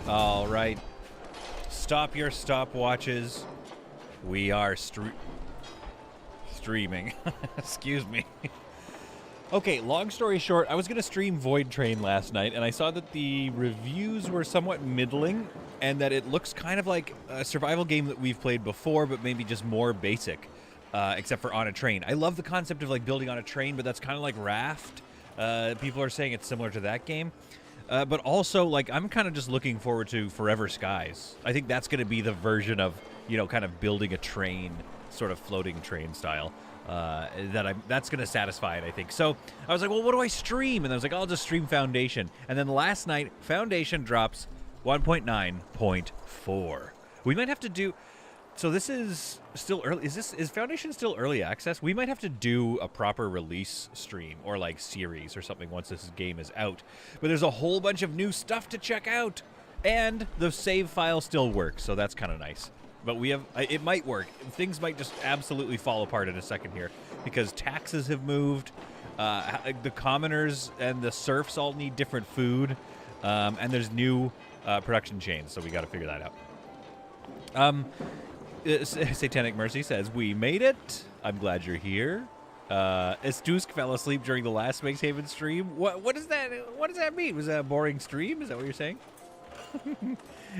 All right. Stop your stopwatches. We are streaming. Excuse me. Okay, long story short, I was going to stream Void Train last night, and I saw that the reviews were somewhat middling, and that it looks kind of like a survival game that we've played before, but maybe just more basic, except for on a train. I love the concept of like building on a train, but that's kind of like Raft. People are saying it's similar to that game. But also, like, I'm kind of just looking forward to Forever Skies. I think that's going to be the version of, you know, kind of building a train, sort of floating train style. That's going to satisfy it, I think. So I was like, well, what do I stream? And I was like, I'll just stream Foundation. And then last night, Foundation drops 1.9.4. We might have to do... So this is still early. Is Foundation still early access? We might have to do a proper release stream or like series or something once this game is out. But there's a whole bunch of new stuff to check out. And the save file still works, so that's kind of nice. But it might work. Things might just absolutely fall apart in a second here because taxes have moved. The commoners and the serfs all need different food. And there's new production chains, so we got to figure that out. Satanic Mercy says, we made it. I'm glad you're here. Estusk fell asleep during the last Makes Haven stream. What does that mean? Was that a boring stream? Is that what you're saying?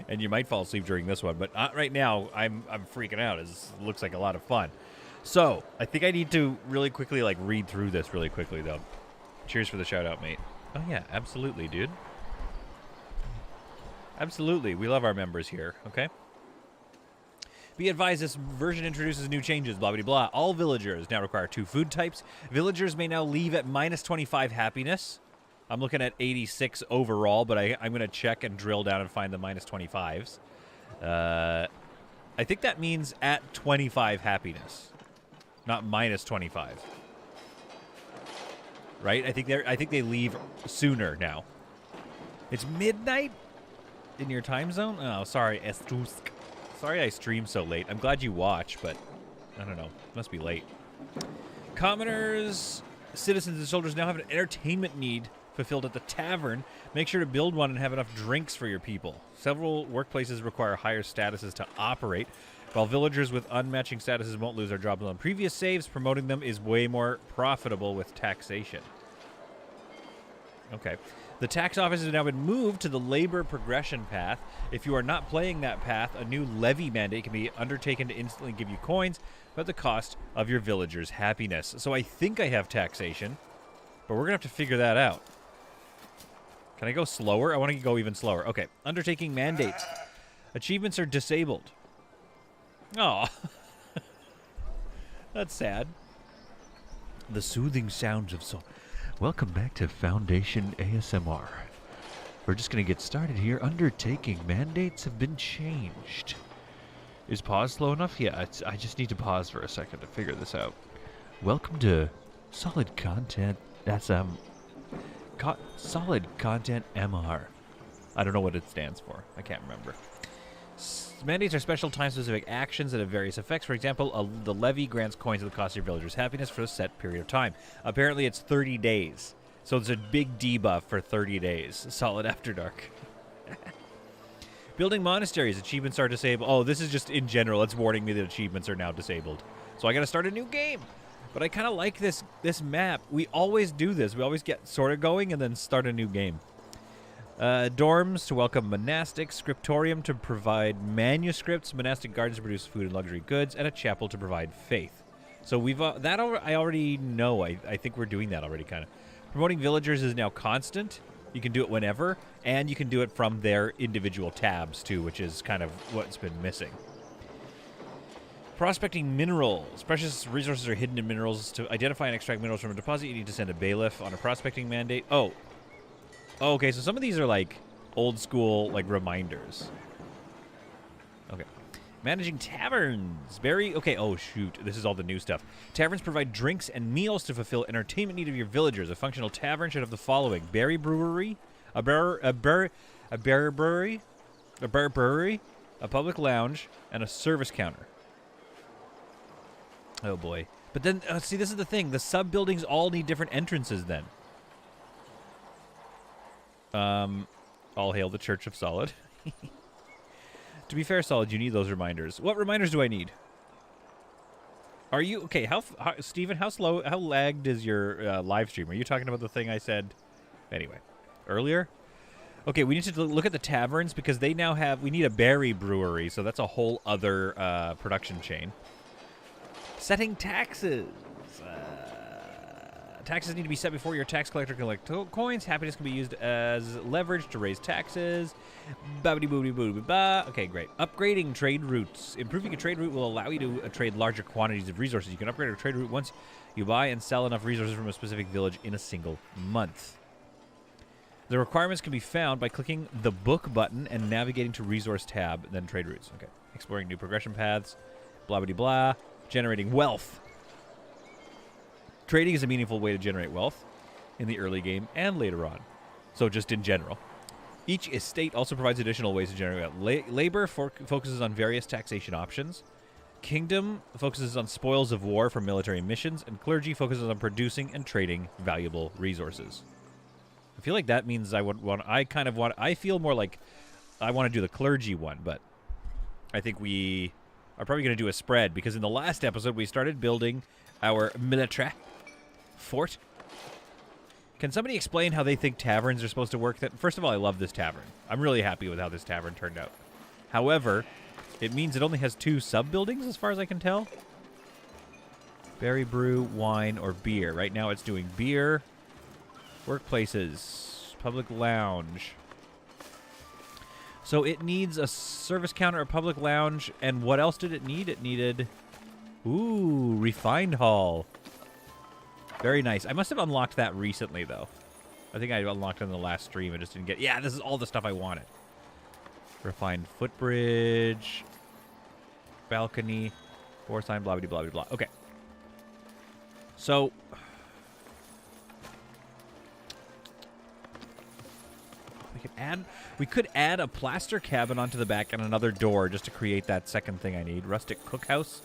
And you might fall asleep during this one, but not right now. I'm freaking out. It looks like a lot of fun. So I think I need to really quickly like read through this really quickly though. Cheers for the shout out, mate. Oh yeah, absolutely, dude. Absolutely. We love our members here, okay? Be advised, this version introduces new changes, blah, blah, blah. All villagers now require 2 food types. Villagers may now leave at minus 25 happiness. I'm looking at 86 overall, but I'm going to check and drill down and find the minus 25s. I think that means at 25 happiness, not minus 25. Right? I think they leave sooner now. It's midnight in your time zone? Oh, sorry, Estusk. Sorry I streamed so late. I'm glad you watch, but I don't know. It must be late. Commoners, citizens, and soldiers now have an entertainment need fulfilled at the Tavern. Make sure to build one and have enough drinks for your people. Several workplaces require higher statuses to operate. While villagers with unmatching statuses won't lose their jobs on previous saves, promoting them is way more profitable with taxation. Okay. The tax office has now been moved to the labor progression path. If you are not playing that path, a new levy mandate can be undertaken to instantly give you coins at the cost of your villagers' happiness. So I think I have taxation, but we're going to have to figure that out. Can I go slower? I want to go even slower. Okay. Undertaking mandates. Achievements are disabled. Oh. That's sad. The soothing sounds of soul. Welcome back to Foundation ASMR. We're just going to get started here. Undertaking mandates have been changed. Is pause slow enough? Yeah, I just need to pause for a second to figure this out. Welcome to Solid Content SM. Solid Content MR. I don't know what it stands for. I can't remember. Mandates are special time-specific actions that have various effects. For example, the levy grants coins at the cost of your villagers' happiness for a set period of time. Apparently, it's 30 days. So it's a big debuff for 30 days. Solid After Dark. Building monasteries. Achievements are disabled. Oh, this is just in general. It's warning me that achievements are now disabled. So I got to start a new game. But I kind of like this map. We always do this. We always get sort of going and then start a new game. Dorms to welcome monastic, scriptorium to provide manuscripts, monastic gardens to produce food and luxury goods, and a chapel to provide faith. So we've I already know. I think we're doing that already, kind of. Promoting villagers is now constant. You can do it whenever, and you can do it from their individual tabs too, which is kind of what's been missing. Prospecting minerals. Precious resources are hidden in minerals. To identify and extract minerals from a deposit, you need to send a bailiff on a prospecting mandate. Oh, okay, so some of these are like old school, like reminders. Okay. Managing taverns. Okay, oh shoot, this is all the new stuff. Taverns provide drinks and meals to fulfill entertainment need of your villagers. A functional tavern should have the following: berry brewery, a beer brewery, a public lounge, and a service counter. Oh boy. But then, see, this is the thing. The sub-buildings all need different entrances then. All hail the Church of Solid. To be fair, Solid, you need those reminders. What reminders do I need? Are you okay? How Steven, how lagged is your live stream? Are you talking about the thing I said anyway earlier? Okay, we need to look at the taverns because they now have. We need a berry brewery, so that's a whole other production chain. Setting taxes. Taxes need to be set before your tax collector can collect coins. Happiness can be used as leverage to raise taxes. Okay, great. Upgrading trade routes. Improving a trade route will allow you to trade larger quantities of resources. You can upgrade a trade route once you buy and sell enough resources from a specific village in a single month. The requirements can be found by clicking the book button and navigating to resource tab, then trade routes. Okay. Exploring new progression paths. Blah, blah, blah. Generating wealth. Trading is a meaningful way to generate wealth in the early game and later on. So just in general. Each estate also provides additional ways to generate wealth. Labor focuses on various taxation options. Kingdom focuses on spoils of war for military missions. And clergy focuses on producing and trading valuable resources. I feel like that means I feel more like I want to do the clergy one, but I think we are probably going to do a spread because in the last episode we started building our military fort. Can somebody explain how they think taverns are supposed to work? First of all, I love this tavern. I'm really happy with how this tavern turned out. However, it means it only has 2 sub-buildings as far as I can tell. Berry brew, wine, or beer. Right now it's doing beer, workplaces, public lounge. So it needs a service counter, a public lounge, and what else did it need? It needed... Ooh, refined hall. Very nice. I must have unlocked that recently, though. I think I unlocked it in the last stream and just didn't get... Yeah, this is all the stuff I wanted. Refined footbridge. Balcony. Floor sign, blah, blah, blah, blah, blah. Okay. So... We could add a plaster cabin onto the back and another door just to create that second thing I need. Rustic cookhouse.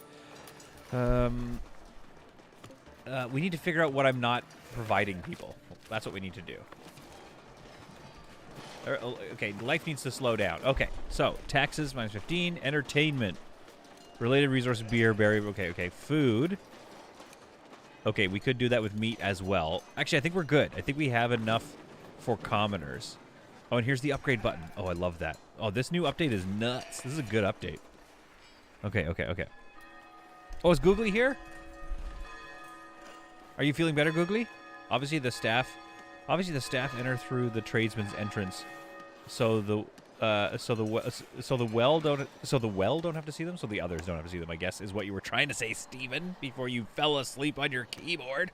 We need to figure out what I'm not providing people. That's what we need to do. Okay, life needs to slow down. Okay, so taxes minus 15, entertainment, related resource, beer, berry. Okay, food. Okay, we could do that with meat as well. Actually, I think we're good. I think we have enough for commoners. Oh, and here's the upgrade button. Oh, I love that. Oh, this new update is nuts. This is a good update. Okay. Oh, is Googly here? Are you feeling better, Googly? Obviously the staff enter through the tradesman's entrance, so the well don't have to see them, so the others don't have to see them. I guess is what you were trying to say, Steven, before you fell asleep on your keyboard.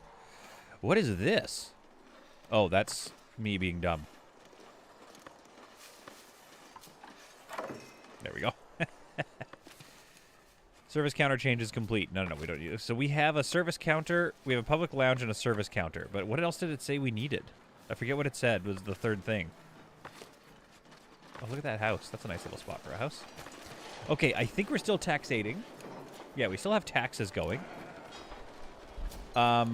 What is this? Oh, that's me being dumb. There we go. Service counter change is complete. No, we don't need it. So we have a service counter, we have a public lounge, and a service counter. But what else did it say we needed? I forget what it said was the third thing. Oh, look at that house. That's a nice little spot for a house. Okay, I think we're still taxating. Yeah, we still have taxes going. Let's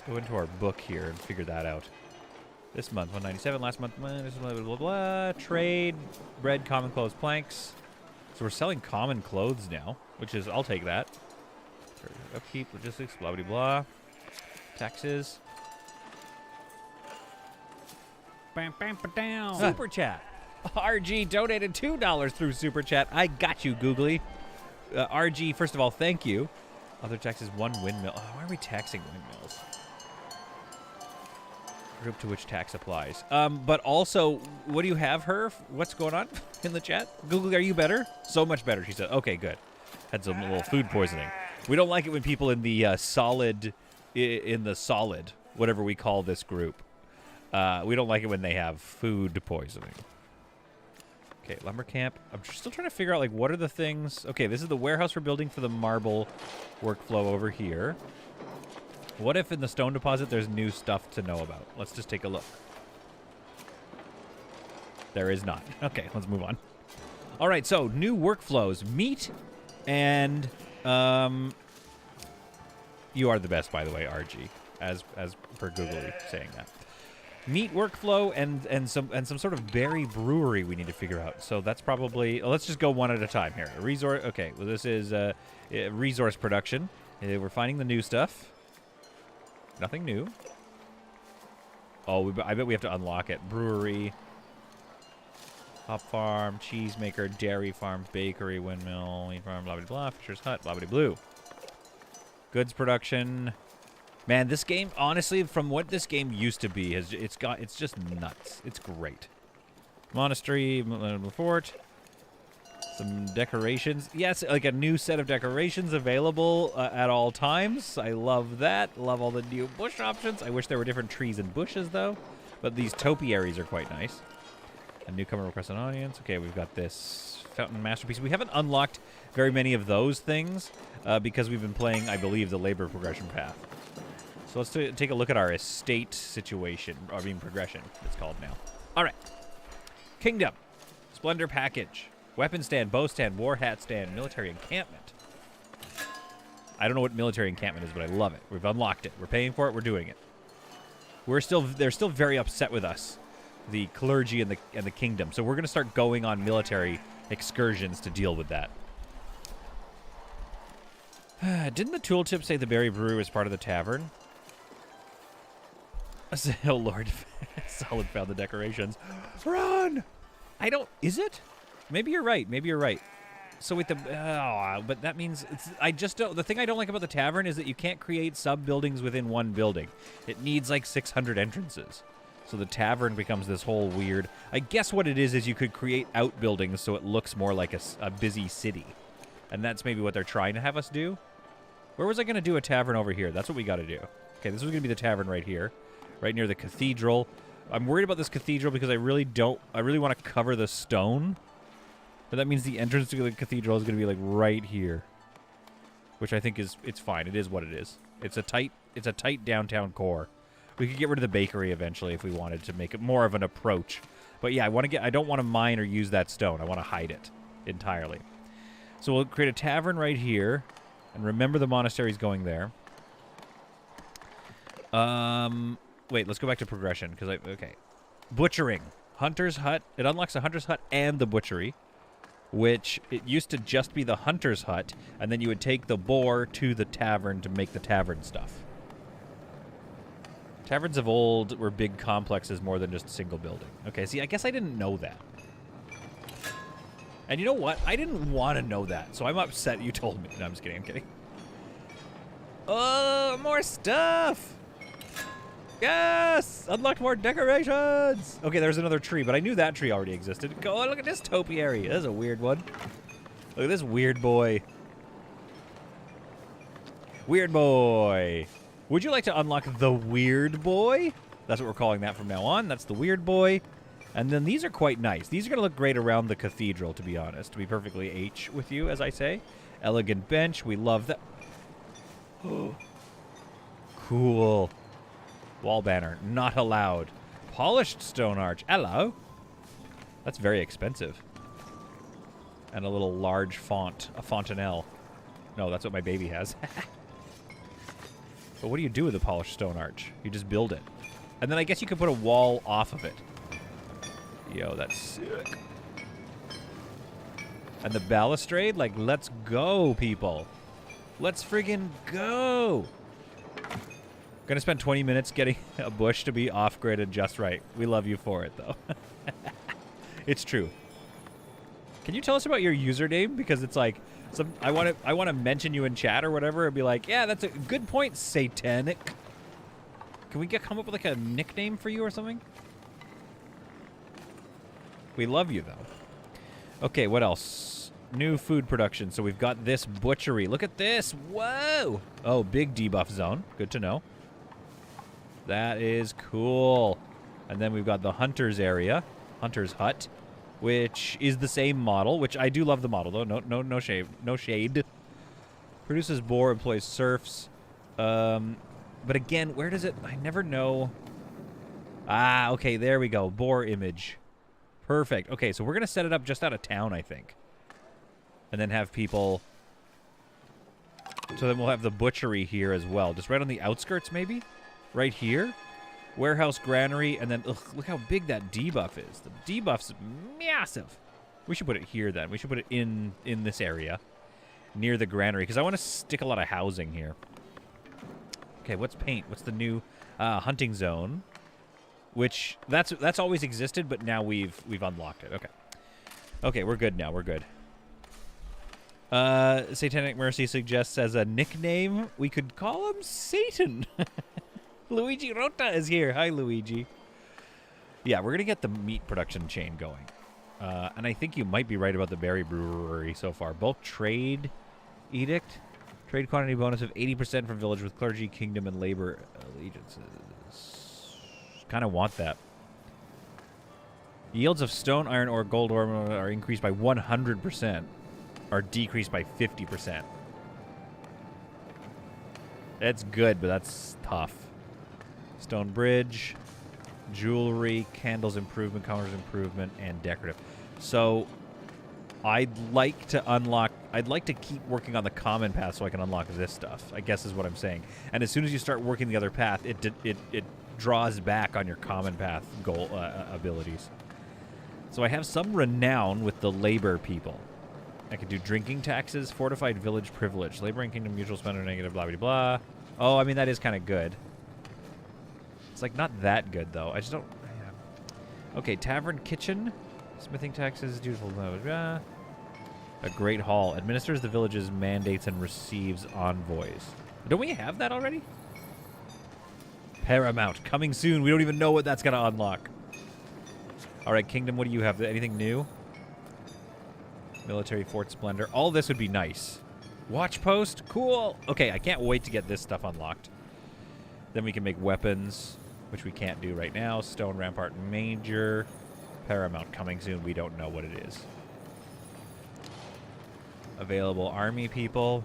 go into our book here and figure that out. This month, 197. Last month, blah, blah, blah, blah. Trade, bread, common clothes, planks. So we're selling common clothes now, which is, I'll take that. Upkeep, logistics, blah, blah, blah. Taxes. Bam, bam, ba-down. Super Chat. RG donated $2 through Super Chat. I got you, Googly. RG, first of all, thank you. Other taxes, 1 windmill. Oh, why are we taxing windmills? Group to which tax applies. But also, what do you have, her? What's going on in the chat? Google, are you better? So much better, she said. Okay, good. Had some little food poisoning. We don't like it when people in the solid, whatever we call this group. We don't like it when they have food poisoning. Okay, lumber camp. I'm still trying to figure out, like, what are the things... Okay, this is the warehouse we're building for the marble workflow over here. What if in the stone deposit there's new stuff to know about? Let's just take a look. There is not. Okay, let's move on. All right, so new workflows. Meat and... you are the best, by the way, RG, as per Google saying that. meat workflow and some sort of berry brewery we need to figure out. So that's probably let's just go one at a time here. Resource. Okay, well this is resource production. We're finding the new stuff. Nothing new. Oh, I bet we have to unlock it. Brewery, hop farm, cheese maker, dairy farm, bakery, windmill, wheat farm, blah blah blah, fisher's hut, blah blah blue. Goods production. Man, this game, honestly, from what this game used to be, it's just nuts. It's great. Monastery, fort, some decorations. Yes, like a new set of decorations available at all times. I love that. Love all the new bush options. I wish there were different trees and bushes, though. But these topiaries are quite nice. A newcomer requests an audience. Okay, we've got this fountain masterpiece. We haven't unlocked very many of those things because we've been playing, I believe, the labor progression path. So let's take a look at our estate situation, or I mean progression, it's called now. All right. Kingdom. Splendor package. Weapon stand, bow stand, war hat stand, military encampment. I don't know what military encampment is, but I love it. We've unlocked it. We're paying for it. We're doing it. They're still very upset with us, the clergy and the kingdom. So we're going to start going on military excursions to deal with that. Didn't the tooltip say the berry brewery was part of the tavern? Oh, Lord. Solid found the decorations. Run! I don't... Is it? Maybe you're right. Maybe you're right. So with the... but that means... I just don't... The thing I don't like about the tavern is that you can't create sub-buildings within one building. It needs like 600 entrances. So the tavern becomes this whole weird... I guess what it is you could create outbuildings so it looks more like a busy city. And that's maybe what they're trying to have us do. Where was I going to do a tavern over here? That's what we got to do. Okay, this was going to be the tavern right here. Right near the cathedral. I'm worried about this cathedral because I really want to cover the stone. But that means the entrance to the cathedral is going to be like right here. Which I think it's fine. It is what it is. It's a tight downtown core. We could get rid of the bakery eventually if we wanted to make it more of an approach. But yeah, I don't want to mine or use that stone. I want to hide it entirely. So we'll create a tavern right here. And remember the monastery's going there. Wait, let's go back to progression, because okay. Butchering. Hunter's hut. It unlocks the hunter's hut and the butchery, which it used to just be the hunter's hut, and then you would take the boar to the tavern to make the tavern stuff. Taverns of old were big complexes more than just a single building. Okay, see, I guess I didn't know that. And you know what? I didn't want to know that, so I'm upset you told me. No, I'm just kidding. I'm kidding. Oh, more stuff! Yes! Unlocked more decorations! Okay, there's another tree, but I knew that tree already existed. Oh, look at this topiary. That's a weird one. Look at this weird boy. Weird boy. Would you like to unlock the weird boy? That's what we're calling that from now on. That's the weird boy. And then these are quite nice. These are going to look great around the cathedral, to be honest. To be perfectly H with you, as I say. Elegant bench. We love that. Oh. Cool. Wall banner, not allowed. Polished stone arch, hello. That's very expensive. And a little large font, a fontanelle. No, that's what my baby has. But what do you do with a polished stone arch? You just build it. And then I guess you could put a wall off of it. Yo, that's sick. And the balustrade, like, let's go, people. Let's friggin' go. Gonna spend 20 minutes getting a bush to be off-grid and just right. We love you for it, though. It's true. Can you tell us about your username? Because it's like, I want to mention you in chat or whatever and be like, yeah, that's a good point, Satanic. Can we come up with like a nickname for you or something? We love you, though. Okay, what else? New food production. So we've got this butchery. Look at this. Whoa. Oh, big debuff zone. Good to know. That is cool. And then we've got the hunter's area, hunter's hut, which is the same model, which I do love the model, though. No shade. No shade. Produces boar, employs serfs. But again, where does it... I never know. Ah, okay, there we go. Boar image. Perfect. Okay, so we're going to set it up just out of town, I think. And then have people... So then we'll have the butchery here as well. Just right on the outskirts, maybe? Right here? Warehouse, granary, and then look how big that debuff is. The debuff's massive. We should put it here then. We should put it in this area near the granary because I want to stick a lot of housing here. Okay, what's paint? What's the new hunting zone? Which that's always existed, but now we've unlocked it. Okay. Okay, we're good now. We're good. Satanic Mercy suggests as a nickname we could call him Satan. Luigi Rota is here. Hi, Luigi. Yeah, we're gonna get the meat production chain going, and I think you might be right about the berry brewery so far. Bulk trade edict, trade quantity bonus of 80% from village with clergy, kingdom, and labor allegiances. Kind of want that. Yields of stone, iron, or gold ore are increased by 100%, or decreased by 50%. That's good, but that's tough. Stone bridge, jewelry, candles improvement, commerce improvement, and decorative. So I'd like to keep working on the common path so I can unlock this stuff, I guess is what I'm saying. And as soon as you start working the other path, it draws back on your common path goal abilities. So I have some renown with the labor people. I can do drinking taxes, fortified village privilege, laboring kingdom, mutual spender, negative, blah, blah, blah. Oh, I mean, that is kind of good. It's like not that good, though. I just don't... Yeah. Okay, tavern kitchen, smithing taxes, dutiful, blah, blah, blah. A great hall. Administers the village's mandates and receives envoys. Don't we have that already? Paramount, coming soon. We don't even know what that's going to unlock. All right, Kingdom, what do you have? Anything new? Military Fort Splendor. All this would be nice. Watch post? Cool. Okay, I can't wait to get this stuff unlocked. Then we can make weapons, which we can't do right now. Stone Rampart Major. Paramount, coming soon. We don't know what it is. Available army people.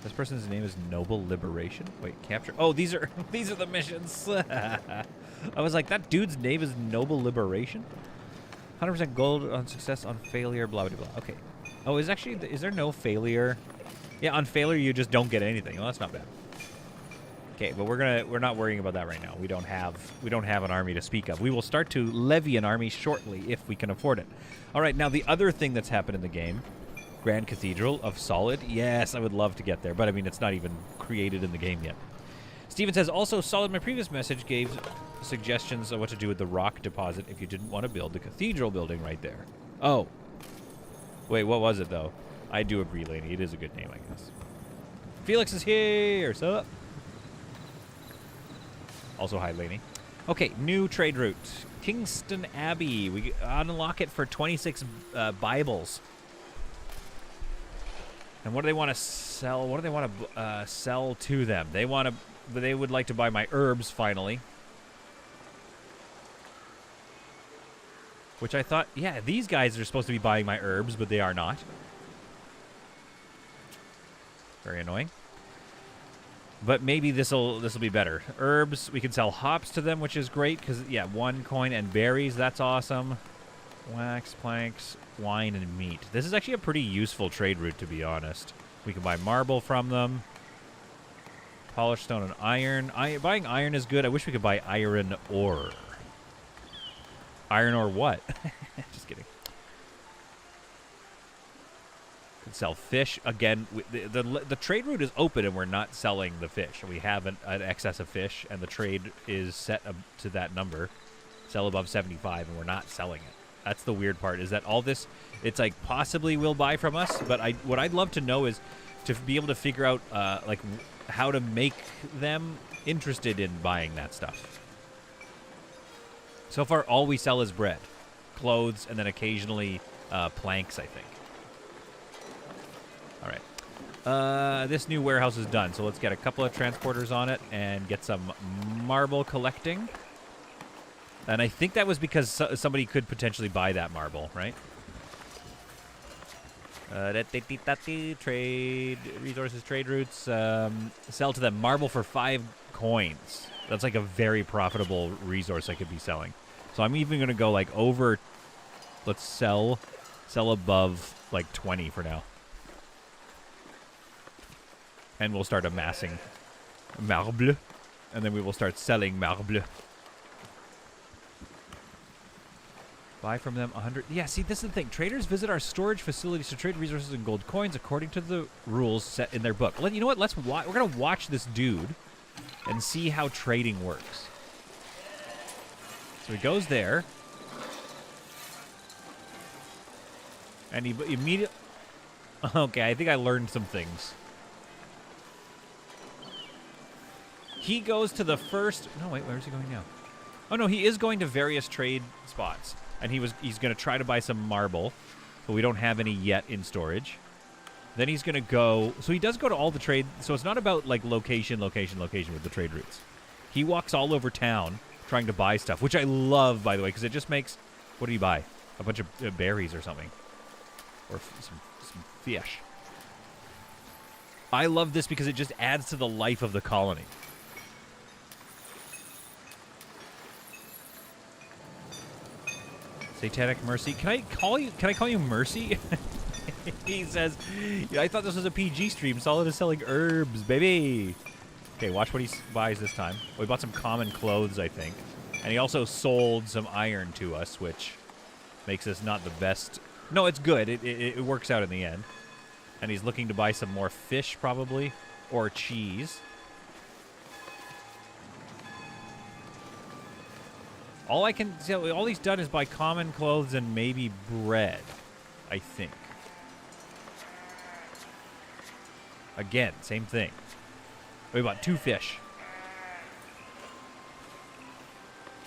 This person's name is Noble Liberation. Wait, capture. Oh, these are the missions. I was like, that dude's name is Noble Liberation. 100% gold on success on failure. Blah blah blah. Okay. Oh, is there no failure? Yeah, on failure you just don't get anything. Well, that's not bad. Okay, but we're not worrying about that right now. We don't have an army to speak of. We will start to levy an army shortly if we can afford it. All right, now the other thing that's happened in the game. Grand Cathedral of Solid. Yes, I would love to get there, but I mean, it's not even created in the game yet. Steven says, also, Solid, my previous message gave suggestions of what to do with the rock deposit if you didn't want to build the cathedral building right there. Oh. Wait, what was it, though? I do agree, Laney. It is a good name, I guess. Felix is here. Sup? Also, hi, Laney. Okay, new trade route. Kingston Abbey. We unlock it for 26 Bibles. And what do they want to sell? What do they want to sell to them? They would like to buy my herbs finally. Which I thought, yeah, these guys are supposed to be buying my herbs, but they are not. Very annoying. But maybe this'll be better. Herbs, we can sell hops to them, which is great because yeah, 1 coin, and berries, that's awesome. Wax, planks, wine, and meat. This is actually a pretty useful trade route, to be honest. We can buy marble from them. Polished stone and iron. Buying iron is good. I wish we could buy iron ore. Iron ore what? Just kidding. Could sell fish. Again, the trade route is open and we're not selling the fish. We have an excess of fish and the trade is set up to that number. Sell above 75 and we're not selling it. That's the weird part, is that all this, it's like possibly will buy from us, but what I'd love to know is to be able to figure out like how to make them interested in buying that stuff. So far, all we sell is bread, clothes, and then occasionally planks, I think. All right. This new warehouse is done, so let's get a couple of transporters on it and get some marble collecting. And I think that was because somebody could potentially buy that marble, right? Trade resources, trade routes. Sell to them marble for 5 coins. That's like a very profitable resource I could be selling. So I'm even going to go like over. Let's sell above like 20 for now. And we'll start amassing Marble. And then we will start selling marble. Buy from them 100. Yeah, see, this is the thing. Traders visit our storage facilities to trade resources and gold coins according to the rules set in their book. You know what? We're going to watch this dude and see how trading works. So he goes there. And he immediately... Okay, I think I learned some things. He goes to the first... No, wait, where is he going now? Oh, no, he is going to various trade spots. And he's going to try to buy some marble, but we don't have any yet in storage. Then he's going to go... So he does go to all the trade... So it's not about, like, location with the trade routes. He walks all over town trying to buy stuff, which I love, by the way, because it just makes... What do you buy? A bunch of berries or something. Or some fish. I love this because it just adds to the life of the colony. Satanic Mercy. Can I call you Mercy? He says, I thought this was a PG stream. Solid is selling herbs, baby. Okay, watch what he buys this time. Well, he bought some common clothes, I think. And he also sold some iron to us, which makes this not the best. No, it's good. It works out in the end. And he's looking to buy some more fish, probably. Or cheese. All I can see, all he's done is buy common clothes and maybe bread, I think. Again, same thing. We bought 2 fish.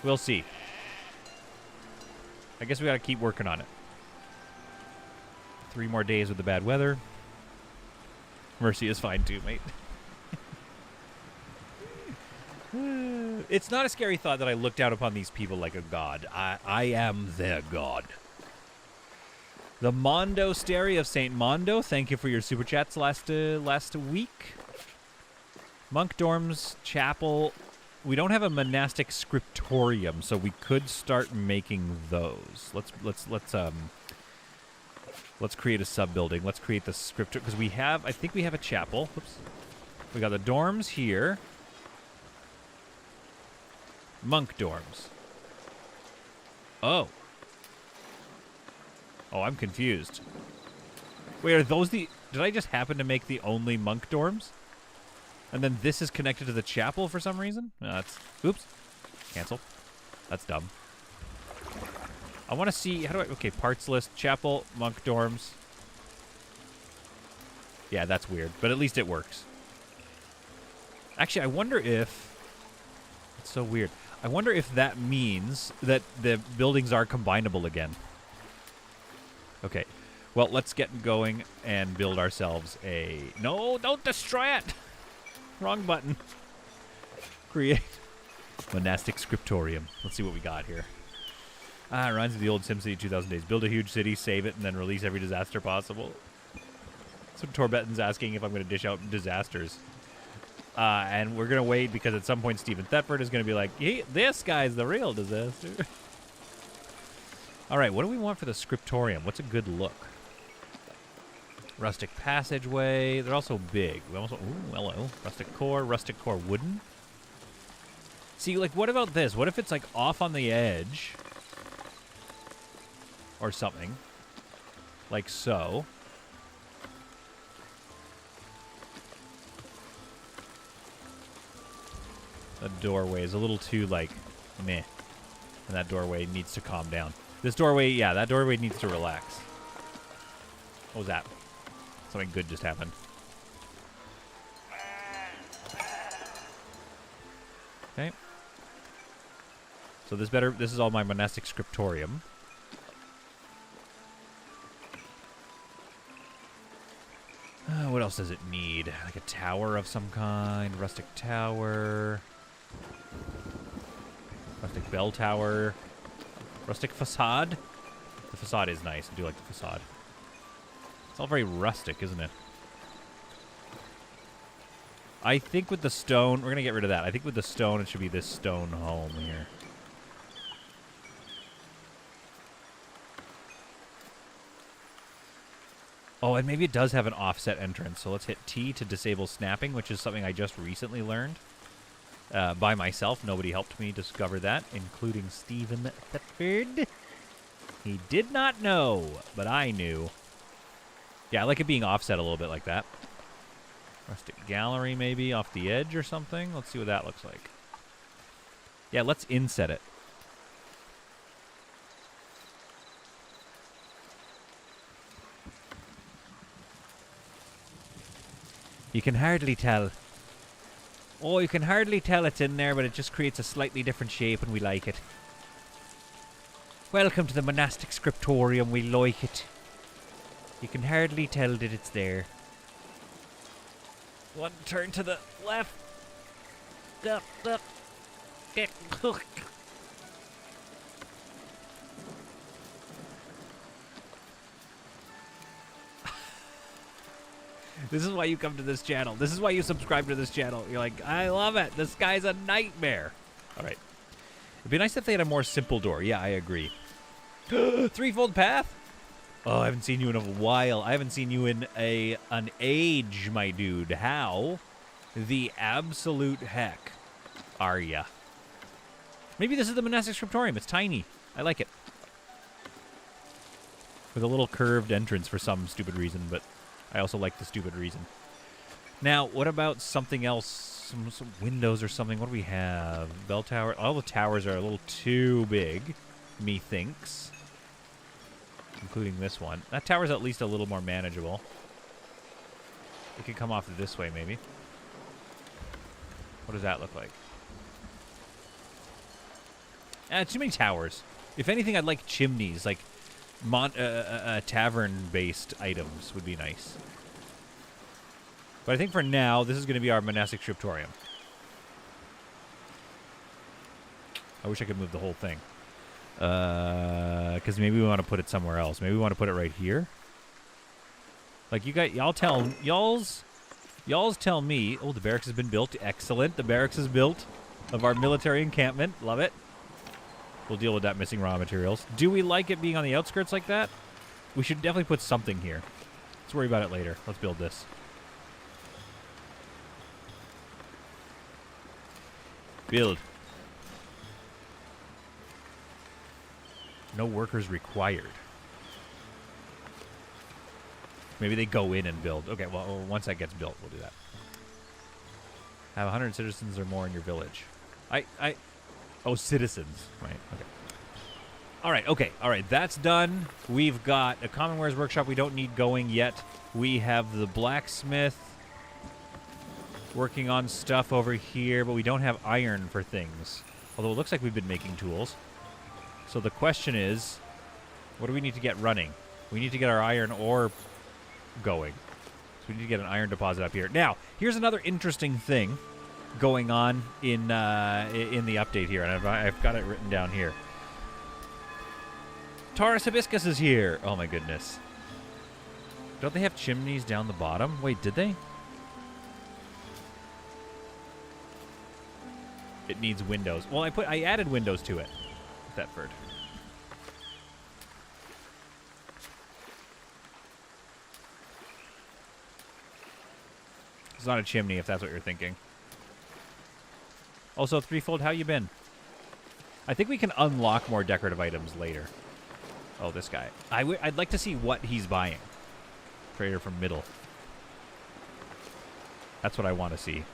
We'll see. I guess we gotta keep working on it. 3 more days with the bad weather. Mercy is fine too, mate. It's not a scary thought that I look down upon these people like a god. I am their god. The Mondo Stary of St. Mondo, thank you for your super chats last week. Monk Dorms Chapel. We don't have a monastic scriptorium, so we could start making those. Let's create a sub-building. Let's create the scriptor, because I think we have a chapel. Oops. We got the dorms here. Monk dorms. Oh. Oh, I'm confused. Wait, are those the... Did I just happen to make the only monk dorms? And then this is connected to the chapel for some reason? No, that's... Oops. Cancel. That's dumb. I want to see... How do I... Okay, parts list. Chapel, monk dorms. Yeah, that's weird. But at least it works. Actually, I wonder if... It's so weird. I wonder if that means that the buildings are combinable again. Okay. Well, let's get going and build ourselves a... No, don't destroy it! Wrong button. Create monastic scriptorium. Let's see what we got here. It reminds me of the old SimCity 2000 days. Build a huge city, save it, and then release every disaster possible. So Torbetan's asking if I'm going to dish out disasters. And we're going to wait because at some point Stephen Thetford is going to be like, hey, this guy's the real disaster. All right, what do we want for the scriptorium? What's a good look? Rustic passageway. They're also big. We also... Ooh, hello. Rustic core wooden. See, like, what about this? What if it's, like, off on the edge? Or something. Like so. The doorway is a little too, like, meh. And that doorway needs to calm down. This doorway, yeah, that doorway needs to relax. What was that? Something good just happened. Okay. So this is all my monastic scriptorium. What else does it need? Like a tower of some kind. Rustic tower. Rustic bell tower. Rustic facade. The facade is nice. I do like the facade. It's all very rustic, isn't it? I think with the stone... We're going to get rid of that. I think with the stone, it should be this stone home here. Oh, and maybe it does have an offset entrance. So let's hit T to disable snapping, which is something I just recently learned by myself. Nobody helped me discover that, including Stephen Thetford. He did not know, but I knew. Yeah, I like it being offset a little bit like that. Rustic gallery maybe off the edge or something. Let's see what that looks like. Yeah, let's inset it. You can hardly tell. Oh, you can hardly tell it's in there, but it just creates a slightly different shape and we like it. Welcome to the monastic scriptorium, we like it. You can hardly tell that it's there. One turn to the left. This is why you come to this channel. This is why you subscribe to this channel. You're like, I love it. This guy's a nightmare. All right. It'd be nice if they had a more simple door. Yeah, I agree. Threefold path? Oh, I haven't seen you in a while. I haven't seen you in an age, my dude. How the absolute heck are ya? Maybe this is the monastic scriptorium. It's tiny. I like it. With a little curved entrance for some stupid reason, but I also like the stupid reason. Now, what about something else? Some windows or something? What do we have? Bell tower? All the towers are a little too big, methinks. Including this one. That tower's at least a little more manageable. It could come off this way, maybe. What does that look like? Too many towers. If anything, I'd like chimneys, like tavern-based items would be nice. But I think for now, this is going to be our monastic scriptorium. I wish I could move the whole thing. Because maybe we want to put it somewhere else. Maybe we want to put it right here. Like y'all tell me. Oh, the barracks has been built. Excellent. The barracks is built of our military encampment. Love it. We'll deal with that missing raw materials. Do we like it being on the outskirts like that? We should definitely put something here. Let's worry about it later. Let's build this. Build. No workers required. Maybe they go in and build. Okay, well, once that gets built, we'll do that. Have 100 citizens or more in your village. Oh, citizens. Right, okay. All right, that's done. We've got a Commonwares workshop we don't need going yet. We have the blacksmith working on stuff over here, but we don't have iron for things. Although it looks like we've been making tools. So the question is, what do we need to get running? We need to get our iron ore going. So we need to get an iron deposit up here. Now, here's another interesting thing going on in the update here, and I've got it written down here. Taurus Hibiscus is here. Oh my goodness. Don't they have chimneys down the bottom? Wait, did they? It needs windows. Well, I added windows to it. Thetford. It's not a chimney, if that's what you're thinking. Also, Threefold, how you been? I think we can unlock more decorative items later. Oh, this guy. I'd like to see what he's buying. Trader from Middle. That's what I want to see.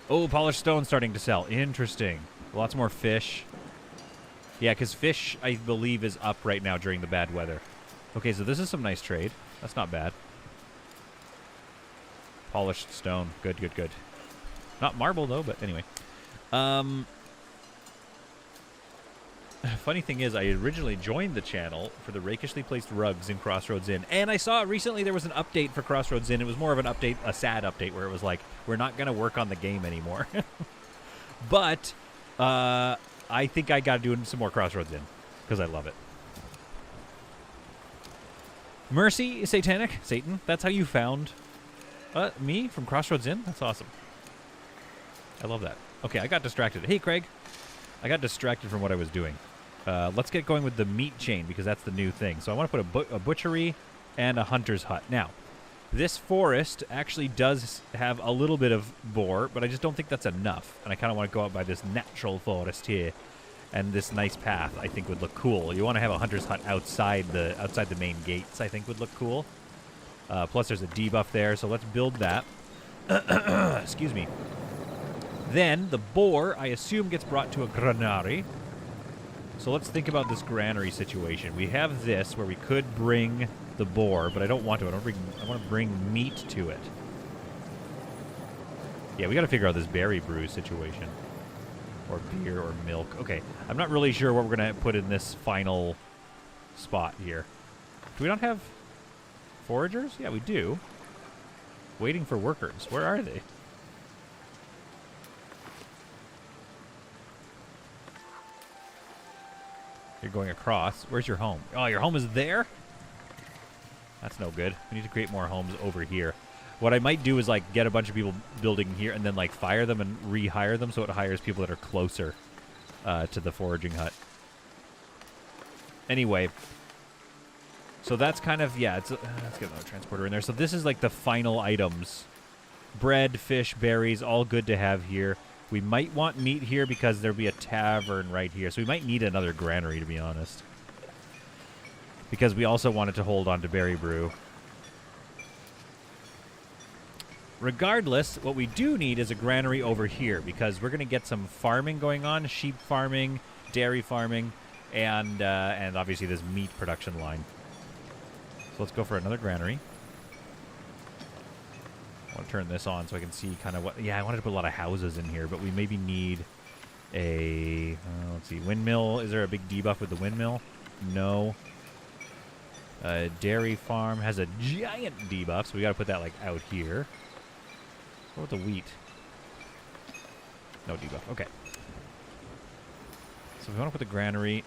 Oh, polished stone starting to sell. Interesting. Lots more fish. Yeah, because fish, I believe, is up right now during the bad weather. Okay, so this is some nice trade. That's not bad. Polished stone. Good, good, good. Not marble, though, but anyway. Funny thing is, I originally joined the channel for the rakishly placed rugs in Crossroads Inn, and I saw recently there was an update for Crossroads Inn. It was more of an update, a sad update, where it was like, we're not going to work on the game anymore. But I think I got to do some more Crossroads Inn, because I love it. Mercy, Satanic, Satan, that's how you found me from Crossroads Inn? That's awesome. I love that. Okay, I got distracted. Hey, Craig. I got distracted from what I was doing. Let's get going with the meat chain, because that's the new thing. So I want to put a butchery and a hunter's hut. Now, This forest actually does have a little bit of boar, but I just don't think that's enough. And I kind of want to go out by this natural forest here. And this nice path, I think, would look cool. You want to have a hunter's hut outside the main gates, I think would look cool. Plus, there's a debuff there, so let's build that. Excuse me. Then, the boar, I assume, gets brought to a granary. So let's think about this granary situation. We have this, where we could bring the boar, but I don't want to. I want to bring meat to it. Yeah, we got to figure out this berry brew situation. Or beer or milk. Okay, I'm not really sure what we're going to put in this final spot here. Do we not have foragers? Yeah, we do. Waiting for workers. Where are they? You're going across. Where's your home? Oh, your home is there? That's no good. We need to create more homes over here. What I might do is, like, get a bunch of people building here and then, like, fire them and rehire them so it hires people that are closer to the foraging hut. Anyway, so that's kind of, yeah, let's get another transporter in there. So this is, like, the final items. Bread, fish, berries, all good to have here. We might want meat here because there'll be a tavern right here. So we might need another granary, to be honest. Because we also wanted to hold on to berry brew. Regardless, what we do need is a granary over here because we're going to get some farming going on, sheep farming, dairy farming, and obviously this meat production line. So let's go for another granary. I want to turn this on so I can see kind of what... Yeah, I wanted to put a lot of houses in here, but we maybe need a... let's see, windmill. Is there a big debuff with the windmill? No. Dairy farm has a giant debuff, so we got to put that, like, out here. What about the wheat? No debuff. Okay. So if we want to put the granary...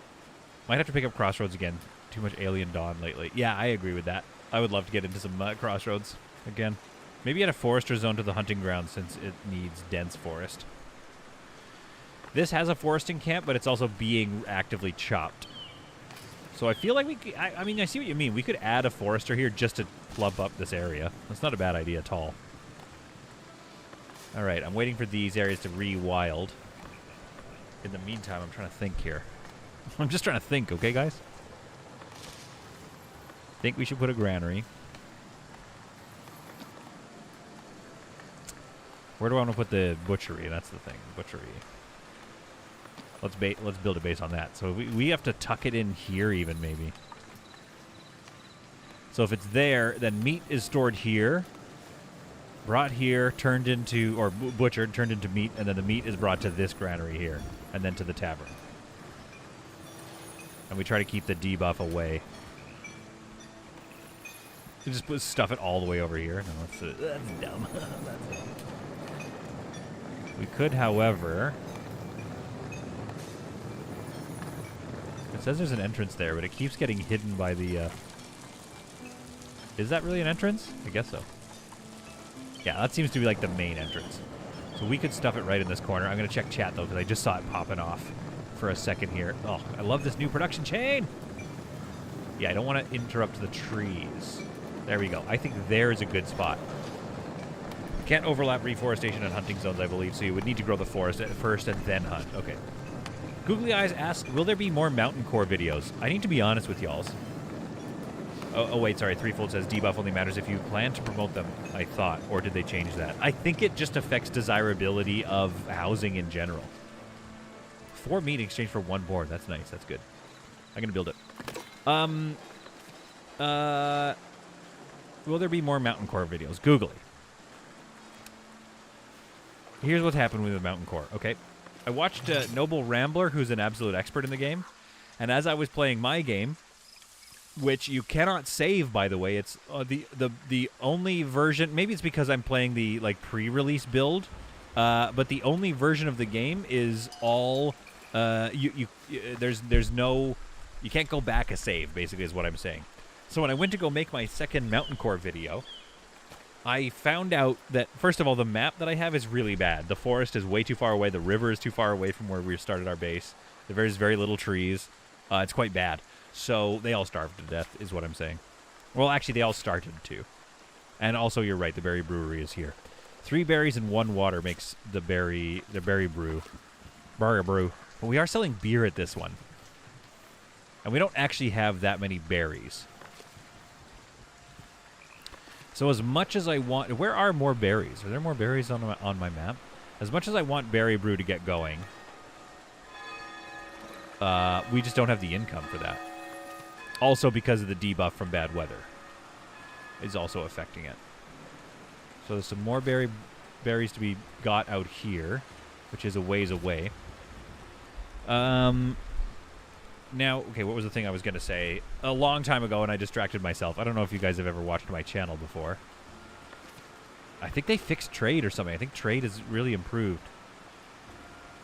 Might have to pick up Crossroads again. Too much Alien Dawn lately. Yeah, I agree with that. I would love to get into some Crossroads again. Maybe add a forester zone to the hunting ground since it needs dense forest. This has a foresting camp, but it's also being actively chopped. So I feel like we could... I mean, I see what you mean. We could add a forester here just to plump up this area. That's not a bad idea at all. Alright, I'm waiting for these areas to re-wild. In the meantime, I'm trying to think here. I'm just trying to think, okay, guys? Think we should put a granary. Where do I want to put the butchery? That's the thing. Butchery. Let's build a base on that. So we have to tuck it in here even, maybe. So if it's there, then meat is stored here. Brought here, turned into... Or butchered, turned into meat, and then the meat is brought to this granary here. And then to the tavern. And we try to keep the debuff away. We just stuff it all the way over here. No, that's dumb. That's dumb. We could, however... It says there's an entrance there, but it keeps getting hidden by the... Is that really an entrance? I guess so. Yeah, that seems to be like the main entrance. So we could stuff it right in this corner. I'm going to check chat, though, because I just saw it popping off for a second here. Oh, I love this new production chain! Yeah, I don't want to interrupt the trees. There we go. I think there's a good spot. Can't overlap reforestation and hunting zones, I believe, so you would need to grow the forest at first and then hunt. Okay. Googly Eyes asks, will there be more Mountain Core videos? I need to be honest with y'alls. Oh, wait, sorry. Threefold says debuff only matters if you plan to promote them, I thought. Or did they change that? I think it just affects desirability of housing in general. 4 meat in exchange for 1 board. That's nice. That's good. I'm going to build it. Will there be more Mountain Core videos? Googly. Here's what's happened with the Mountain Core, okay? I watched Noble Rambler, who's an absolute expert in the game. And as I was playing my game... Which you cannot save, by the way. It's the only version. Maybe it's because I'm playing the like pre-release build, but the only version of the game is all. There's no. You can't go back a save. Basically, is what I'm saying. So when I went to go make my second Mountain Core video, I found out that first of all the map that I have is really bad. The forest is way too far away. The river is too far away from where we started our base. There's very little trees. It's quite bad. So they all starved to death, is what I'm saying. Well, actually, they all started to. And also, you're right, the berry brewery is here. 3 berries and 1 water makes the berry brew. Berry brew. But we are selling beer at this one. And we don't actually have that many berries. So as much as I want... Where are more berries? Are there more berries on my map? As much as I want berry brew to get going, we just don't have the income for that. Also because of the debuff from bad weather is also affecting it. So there's some more berries to be got out here, which is a ways away. Now, okay, what was the thing I was going to say? A long time ago, and I distracted myself. I don't know if you guys have ever watched my channel before. I think they fixed trade or something. I think trade has really improved.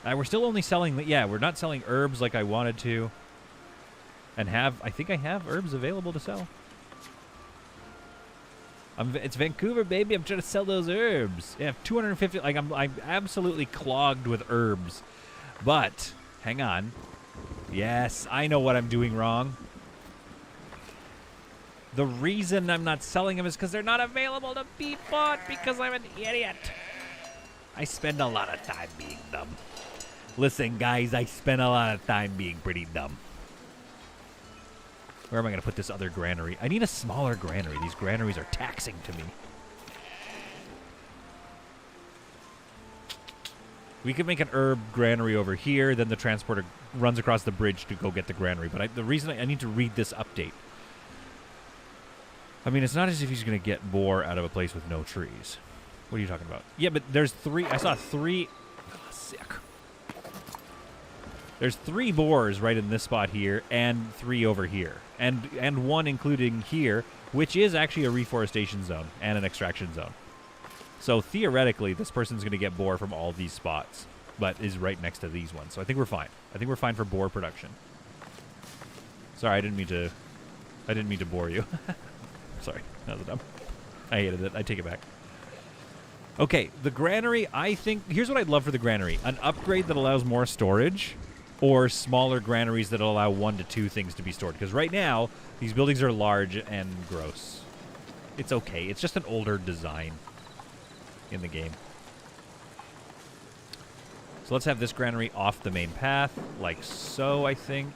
We're still only selling... Yeah, we're not selling herbs like I wanted to. And I think I have herbs available to sell. It's Vancouver, baby. I'm trying to sell those herbs. Yeah, 250... Like, I'm absolutely clogged with herbs. But, hang on. Yes, I know what I'm doing wrong. The reason I'm not selling them is because they're not available to be bought because I'm an idiot. I spend a lot of time being dumb. Listen, guys, I spend a lot of time being pretty dumb. Where am I going to put this other granary? I need a smaller granary. These granaries are taxing to me. We could make an herb granary over here, then the transporter runs across the bridge to go get the granary. But the reason I need to read this update. I mean, it's not as if he's going to get boar out of a place with no trees. What are you talking about? Yeah, but there's 3. I saw 3. Oh, sick. There's 3 boars right in this spot here, and 3 over here. And 1 including here, which is actually a reforestation zone and an extraction zone. So theoretically, this person's going to get boar from all these spots, but is right next to these ones. So I think we're fine. I think we're fine for boar production. Sorry, I didn't mean to bore you. Sorry, that was dumb. I hated it. I take it back. Okay, the granary, I think... Here's what I'd love for the granary. An upgrade that allows more storage, or smaller granaries that allow 1 to 2 things to be stored. Because right now, these buildings are large and gross. It's okay. It's just an older design in the game. So let's have this granary off the main path, like so, I think.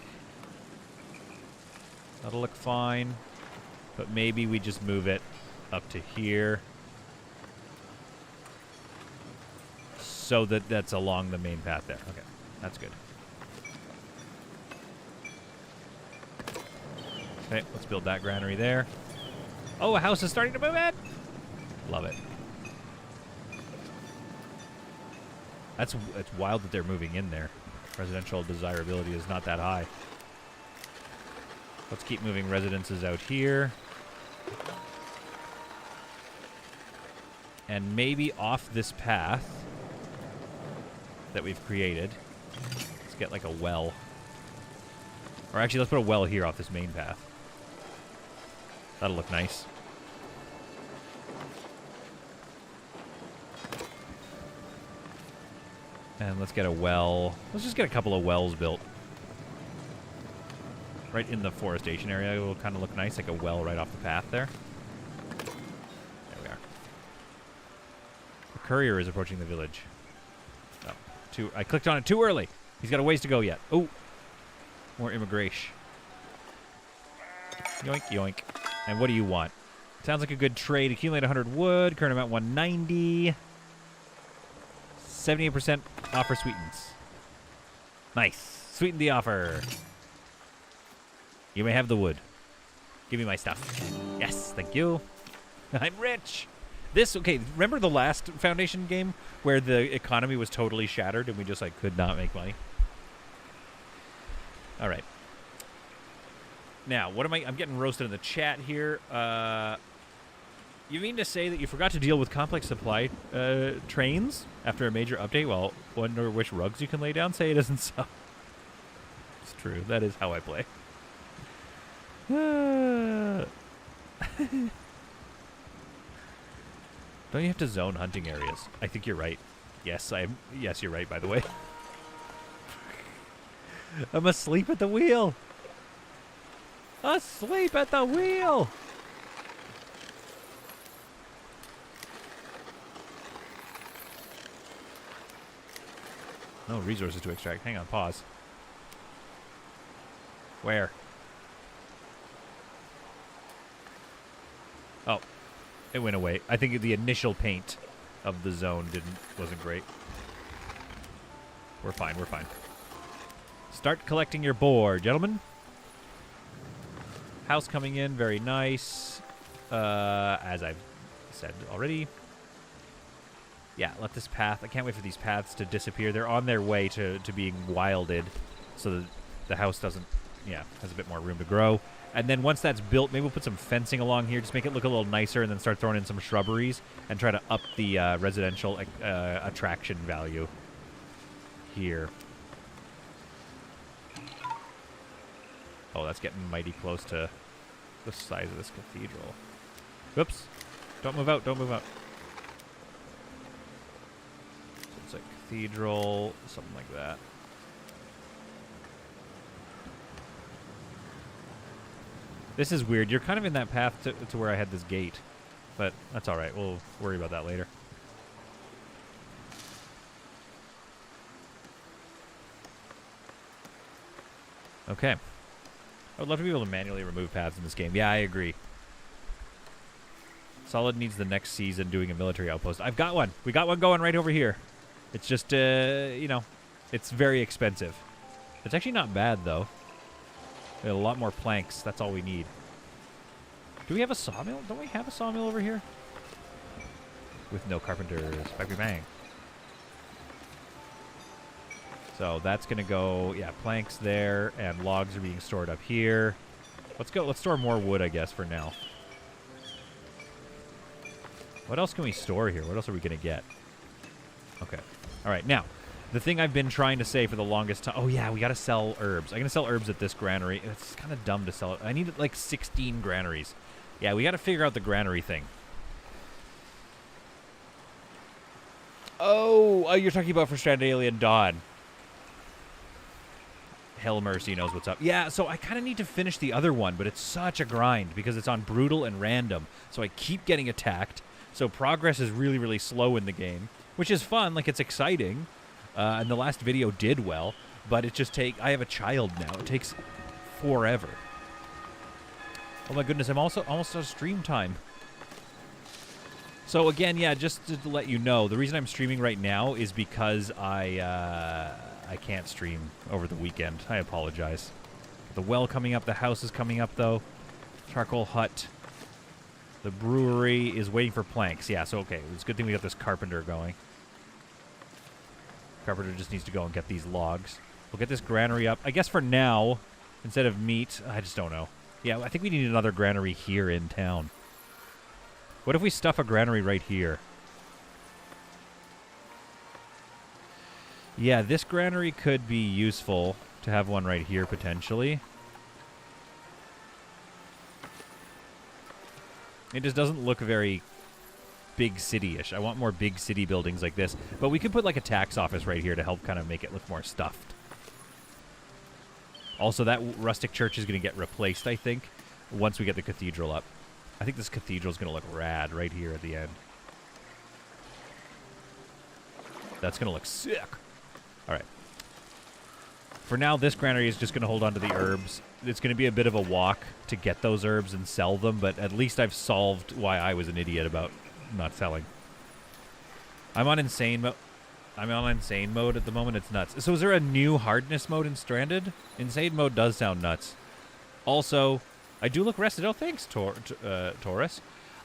That'll look fine. But maybe we just move it up to here. So that that's along the main path there. Okay, that's good. Okay, let's build that granary there. Oh, a house is starting to move in! Love it. It's wild that they're moving in there. Residential desirability is not that high. Let's keep moving residences out here. And maybe off this path that we've created, let's get like a well. Or actually, let's put a well here off this main path. That'll look nice. And let's get a well. Let's just get a couple of wells built. Right in the forestation area. It will kind of look nice, like a well right off the path there. There we are. The courier is approaching the village. Oh, I clicked on it too early. He's got a ways to go yet. Oh, more immigration. Yoink, yoink. And what do you want? Sounds like a good trade. Accumulate 100 wood. Current amount 190. 78% offer sweetens. Nice. Sweeten the offer. You may have the wood. Give me my stuff. Yes, thank you. I'm rich. Okay, remember the last Foundation game where the economy was totally shattered and we just, like, could not make money? All right. Now, what am I'm getting roasted in the chat here. You mean to say that you forgot to deal with complex supply trains after a major update? Well, wonder which rugs you can lay down? Say it isn't so. It's true. That is how I play. Don't you have to zone hunting areas? I think you're right. Yes, yes, you're right, by the way. I'm asleep at the wheel. Asleep at the wheel. No resources to extract. Hang on, pause. Where? Oh, it went away. I think the initial paint of the zone wasn't great. We're fine, we're fine. Start collecting your board, gentlemen. House coming in, very nice. As I've said already. Yeah, let this path... I can't wait for these paths to disappear. They're on their way to being wilded, so that the house doesn't... Yeah, has a bit more room to grow. And then once that's built, maybe we'll put some fencing along here, just make it look a little nicer, and then start throwing in some shrubberies and try to up the residential attraction value here. Oh, that's getting mighty close to the size of this cathedral. Whoops. Don't move out, don't move out. So it's a cathedral, something like that. This is weird. You're kind of in that path to where I had this gate. But that's all right. We'll worry about that later. Okay. I would love to be able to manually remove paths in this game. Yeah, I agree. Solid needs the next season doing a military outpost. I've got one. We got one going right over here. It's just, you know, it's very expensive. It's actually not bad, though. We have a lot more planks. That's all we need. Do we have a sawmill? Don't we have a sawmill over here? With no carpenters. Bang, bang. So that's going to go, yeah, planks there, and logs are being stored up here. Let's go. Let's store more wood, I guess, for now. What else can we store here? What else are we going to get? Okay. All right. Now, the thing I've been trying to say for the longest time... Oh, yeah, we got to sell herbs. I'm going to sell herbs at this granary. It's kind of dumb to sell it. I need, like, 16 granaries. Yeah, we got to figure out the granary thing. Oh, you're talking about for Stranded Alien Dawn. Hell Mercy knows what's up. Yeah, so I kind of need to finish the other one, but it's such a grind because it's on brutal and random. So I keep getting attacked. So progress is really, really slow in the game, which is fun. Like, it's exciting. And the last video did well, but it just I have a child now. It takes forever. Oh my goodness, I'm also almost out of stream time. So again, yeah, just to let you know, the reason I'm streaming right now is because I can't stream over the weekend. I apologize. The well coming up, the house is coming up though. Charcoal hut. The brewery is waiting for planks. Yeah, so okay, it's a good thing we got this carpenter going. Carpenter just needs to go and get these logs. We'll get this granary up. I guess for now, instead of meat, I just don't know. Yeah, I think we need another granary here in town. What if we stuff a granary right here? Yeah, this granary could be useful to have one right here, potentially. It just doesn't look very big city-ish. I want more big city buildings like this. But we could put like a tax office right here to help kind of make it look more stuffed. Also, that rustic church is going to get replaced, I think, once we get the cathedral up. I think this cathedral is going to look rad right here at the end. That's going to look sick. All right. For now, this granary is just going to hold on to the herbs. It's going to be a bit of a walk to get those herbs and sell them, but at least I've solved why I was an idiot about not selling. I'm on insane mode. I'm on insane mode at the moment. It's nuts. So is there a new hardness mode in Stranded? Insane mode does sound nuts. Also, I do look rested. Oh, thanks, Taurus.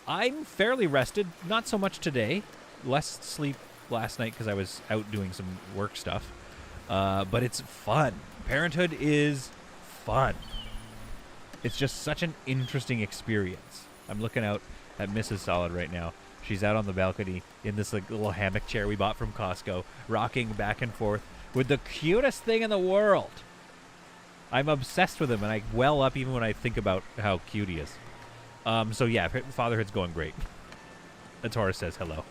I'm fairly rested. Not so much today. Less sleep last night because I was out doing some work stuff. But it's fun. Parenthood is fun. It's just such an interesting experience. I'm looking out at Mrs. Solid right now. She's out on the balcony in this like little hammock chair we bought from Costco, rocking back and forth with the cutest thing in the world. I'm obsessed with him, and I well up even when I think about how cute he is. So yeah, fatherhood's going great. The Taurus says hello.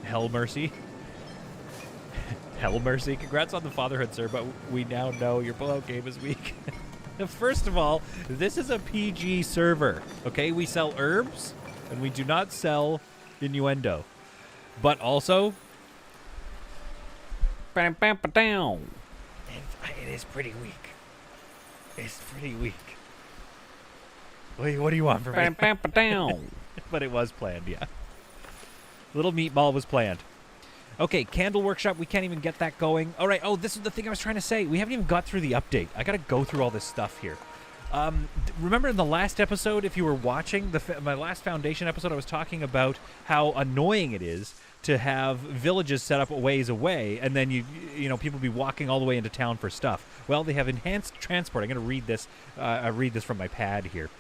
Hell Mercy. Hell Mercy. Congrats on the fatherhood, sir, but we now know your pullout game is weak. First of all, this is a PG server, okay? We sell herbs. and we do not sell innuendo. But also, it is pretty weak. It's pretty weak. What do you want from me? But it was planned, yeah. Little meatball was planned. Okay, candle workshop. We can't even get that going. All right. Oh, this is the thing I was trying to say. We haven't even got through the update. I got to go through all this stuff here. Remember in the last episode, if you were watching my last Foundation episode, I was talking about how annoying it is to have villages set up a ways away, and then you know people be walking all the way into town for stuff. Well, they have enhanced transport. I'm going to read this. I read this from my pad here.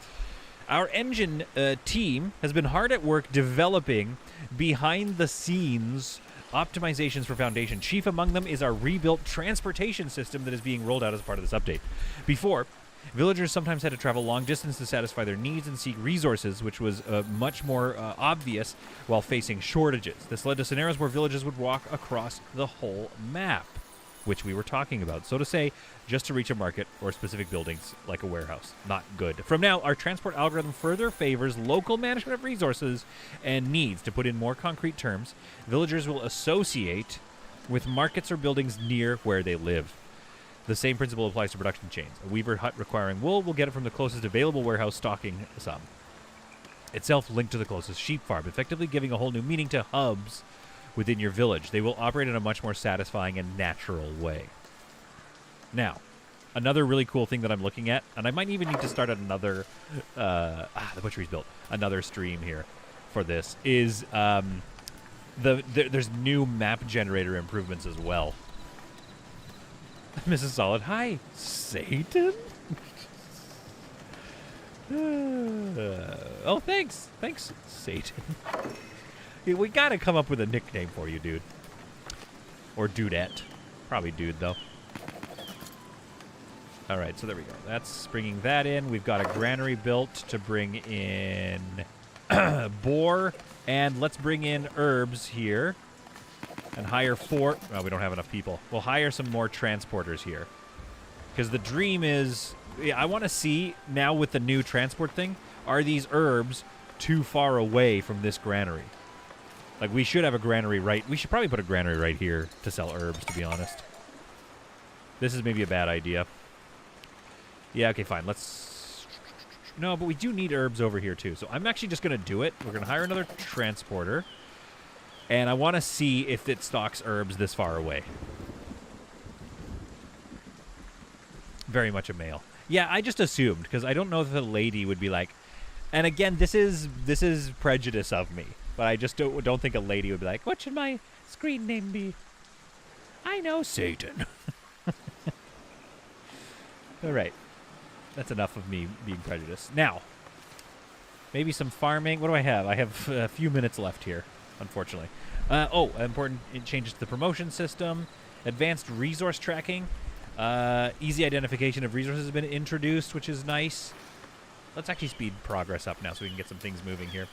Our engine team has been hard at work developing behind-the-scenes optimizations for Foundation. Chief among them is our rebuilt transportation system that is being rolled out as part of this update. Before, villagers sometimes had to travel long distance to satisfy their needs and seek resources, which was much more obvious while facing shortages. This led to scenarios where villages would walk across the whole map, which we were talking about. So to say, just to reach a market or specific buildings like a warehouse. Not good. From now, our transport algorithm further favors local management of resources and needs. To put in more concrete terms, villagers will associate with markets or buildings near where they live. The same principle applies to production chains. A weaver hut requiring wool will get it from the closest available warehouse stocking some. Itself linked to the closest sheep farm, effectively giving a whole new meaning to hubs within your village. They will operate in a much more satisfying and natural way. Now, another really cool thing that I'm looking at, and I might even need to start another, the butchery's built, another stream here for this, is there's new map generator improvements as well. Mrs. Solid, hi, Satan? Oh, thanks, Satan. We gotta come up with a nickname for you, dude. Or dudette. Probably dude, though. Alright, so there we go. That's bringing that in. We've got a granary built to bring in boar. And let's bring in herbs here. And hire 4... Well, we don't have enough people. We'll hire some more transporters here. Because the dream is... Yeah, I want to see, now with the new transport thing, are these herbs too far away from this granary? Like, we should have a granary right... We should probably put a granary right here to sell herbs, to be honest. This is maybe a bad idea. Yeah, okay, fine. Let's... No, but we do need herbs over here, too. So I'm actually just going to do it. We're going to hire another transporter. And I want to see if it stocks herbs this far away. Very much a male. Yeah, I just assumed, because I don't know if a lady would be like... And again, this is prejudice of me. But I just don't think a lady would be like, what should my screen name be? I know, Satan. All right. That's enough of me being prejudiced. Now, maybe some farming. What do I have? I have a few minutes left here, unfortunately. Important changes to the promotion system. Advanced resource tracking. Easy identification of resources has been introduced, which is nice. Let's actually speed progress up now so we can get some things moving here.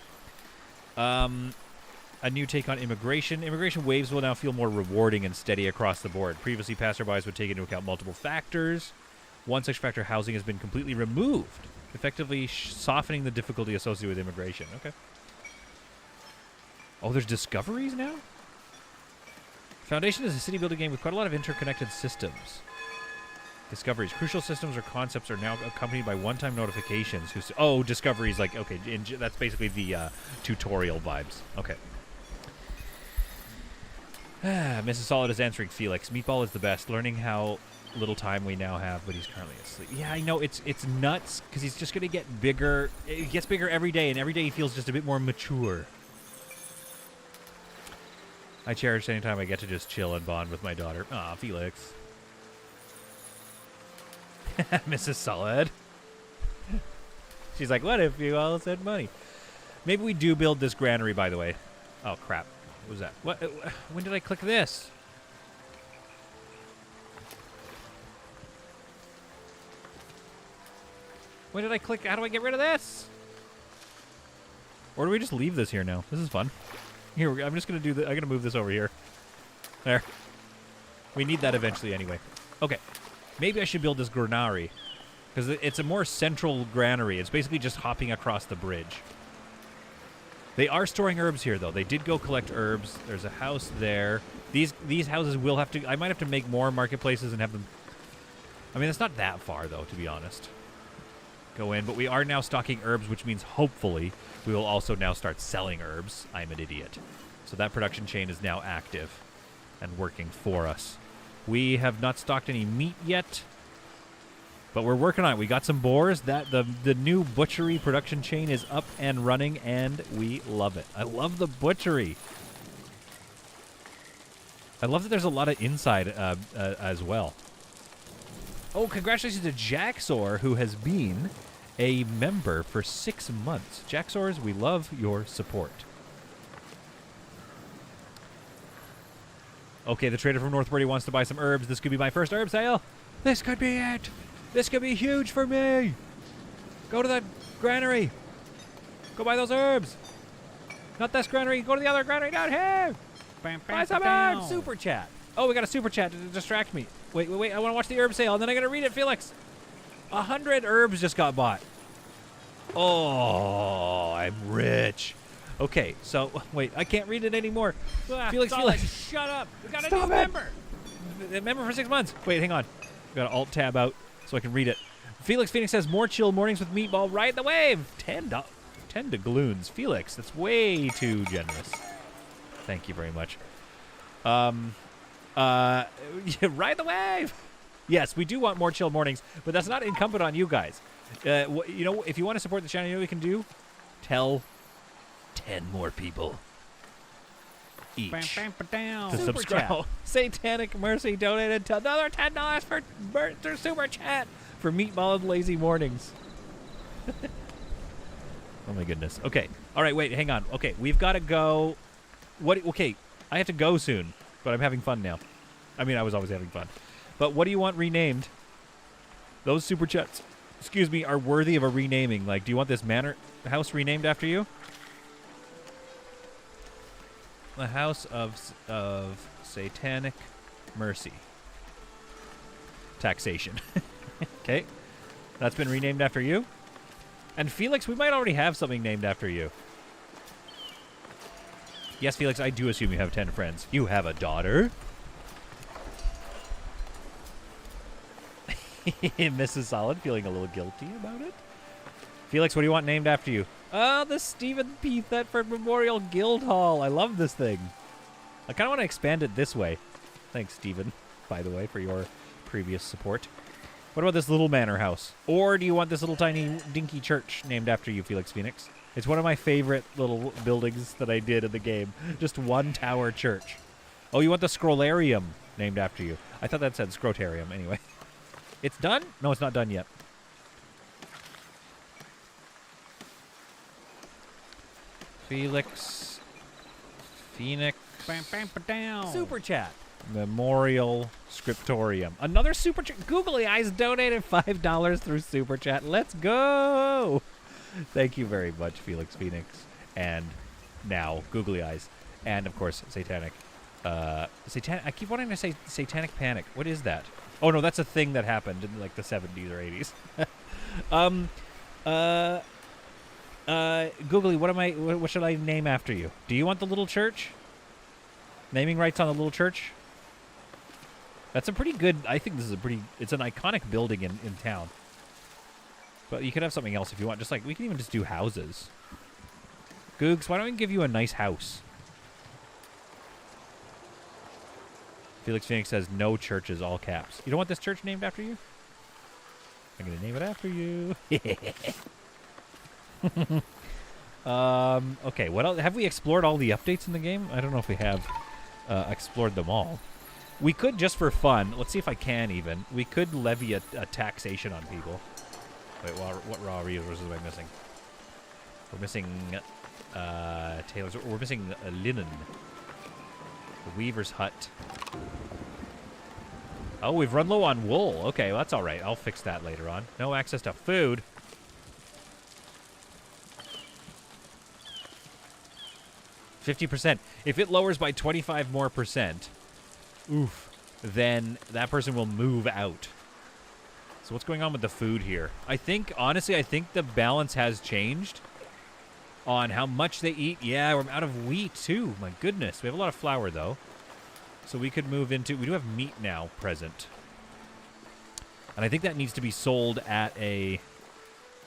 A new take on immigration. Immigration waves will now feel more rewarding and steady across the board. Previously, passerbys would take into account multiple factors. One such factor, housing, has been completely removed, effectively softening the difficulty associated with immigration. Okay. Oh, there's discoveries now? Foundation is a city-building game with quite a lot of interconnected systems. Discoveries. Crucial systems or concepts are now accompanied by one-time notifications. Discoveries, like, okay, that's basically the tutorial vibes. Okay. Mrs. Solid is answering Felix. Meatball is the best. Learning how little time we now have, but he's currently asleep. Yeah, I know, it's nuts, because he's just going to get bigger. It gets bigger every day, and every day he feels just a bit more mature. I cherish any time I get to just chill and bond with my daughter. Aw, Felix. Mrs. Solid. She's like, what if you all said money? Maybe we do build this granary, by the way. Oh, crap. What was that? What? When did I click this? When did I click? How do I get rid of this? Or do we just leave this here now? This is fun. Here, I'm just going to do I'm going to move this over here. There. We need that eventually anyway. Okay. Maybe I should build this granary. Because it's a more central granary. It's basically just hopping across the bridge. They are storing herbs here, though. They did go collect herbs. There's a house there. These houses will have to... I might have to make more marketplaces and have them... I mean, it's not that far, though, to be honest. Go in. But we are now stocking herbs, which means hopefully we will also now start selling herbs. I'm an idiot. So that production chain is now active and working for us. We have not stocked any meat yet, but we're working on it. We got some boars. The new butchery production chain is up and running, and we love it. I love the butchery. I love that there's a lot of inside as well. Oh, congratulations to Jaxor, who has been a member for 6 months. Jaxors, we love your support. Okay, the trader from North Birdie wants to buy some herbs. This could be my first herb sale. This could be it. This could be huge for me. Go to the granary. Go buy those herbs. Not this granary. Go to the other granary down here. Buy some herbs. Super chat. Oh, we got a super chat to distract me. Wait. I want to watch the herb sale, and then I got to read it, Felix. 100 herbs just got bought. Oh, I'm rich. Okay, so, wait, I can't read it anymore. Felix, shut up. We got a new member. A member for 6 months. Wait, hang on. We got to alt-tab out so I can read it. Felix Phoenix says, more chill mornings with Meatball. Ride the wave. 10 doubloons. Felix, that's way too generous. Thank you very much. Ride the wave. Yes, we do want more chill mornings, but that's not incumbent on you guys. You know, if you want to support the channel, you know what you can do? Tell 10 more people each to subscribe. Satanic Mercy donated another $10 for super chat for Meatball and Lazy Mornings. Oh my goodness. Okay. All right. Wait. Hang on. Okay. We've got to go. What? Okay. I have to go soon, but I'm having fun now. I mean, I was always having fun. But what do you want renamed? Those super chats, excuse me, are worthy of a renaming. Like, do you want this manor house renamed after you? The House of Satanic Mercy. Taxation. Okay. That's been renamed after you. And Felix, we might already have something named after you. Yes, Felix, I do assume you have 10 friends. You have a daughter. Mrs. Solid feeling a little guilty about it. Felix, what do you want named after you? Oh, the Stephen P. Thetford Memorial Guild Hall. I love this thing. I kind of want to expand it this way. Thanks, Stephen, by the way, for your previous support. What about this little manor house? Or do you want this little tiny dinky church named after you, Felix Phoenix? It's one of my favorite little buildings that I did in the game. Just one tower church. Oh, you want the Scrollarium named after you. I thought that said Scrotarium anyway. It's done? No, it's not done yet. Felix Phoenix super chat Memorial Scriptorium. Another super chat. Googly Eyes donated $5 through super chat. Let's go. Thank you very much, Felix Phoenix, and now Googly Eyes, and of course Satanic. Satanic. I keep wanting to say Satanic Panic. What is that? Oh no, that's a thing that happened in like the 70s or 80s. Googly, what should I name after you? Do you want the little church? Naming rights on the little church? That's a pretty good, I think this is it's an iconic building in town. But you could have something else if you want. Just like, we can even just do houses. Googs, why don't we give you a nice house? Felix Phoenix says, no churches, all caps. You don't want this church named after you? I'm going to name it after you. Okay, what else? Have we explored all the updates in the game? I don't know if we have explored them all. We could, just for fun, let's see if I can even, we could levy a taxation on people. Wait, what raw resources am I missing? We're missing tailors. We're missing linen. The weaver's hut. Oh, we've run low on wool. Okay, well, that's all right. I'll fix that later on. No access to food. %. If it lowers by 25 more %, oof, then that person will move out. So what's going on with the food here? I think, honestly, the balance has changed. on how much they eat. Yeah, we're out of wheat, too. My goodness. We have a lot of flour, though. So we could move into... We do have meat now present. And I think that needs to be sold at a...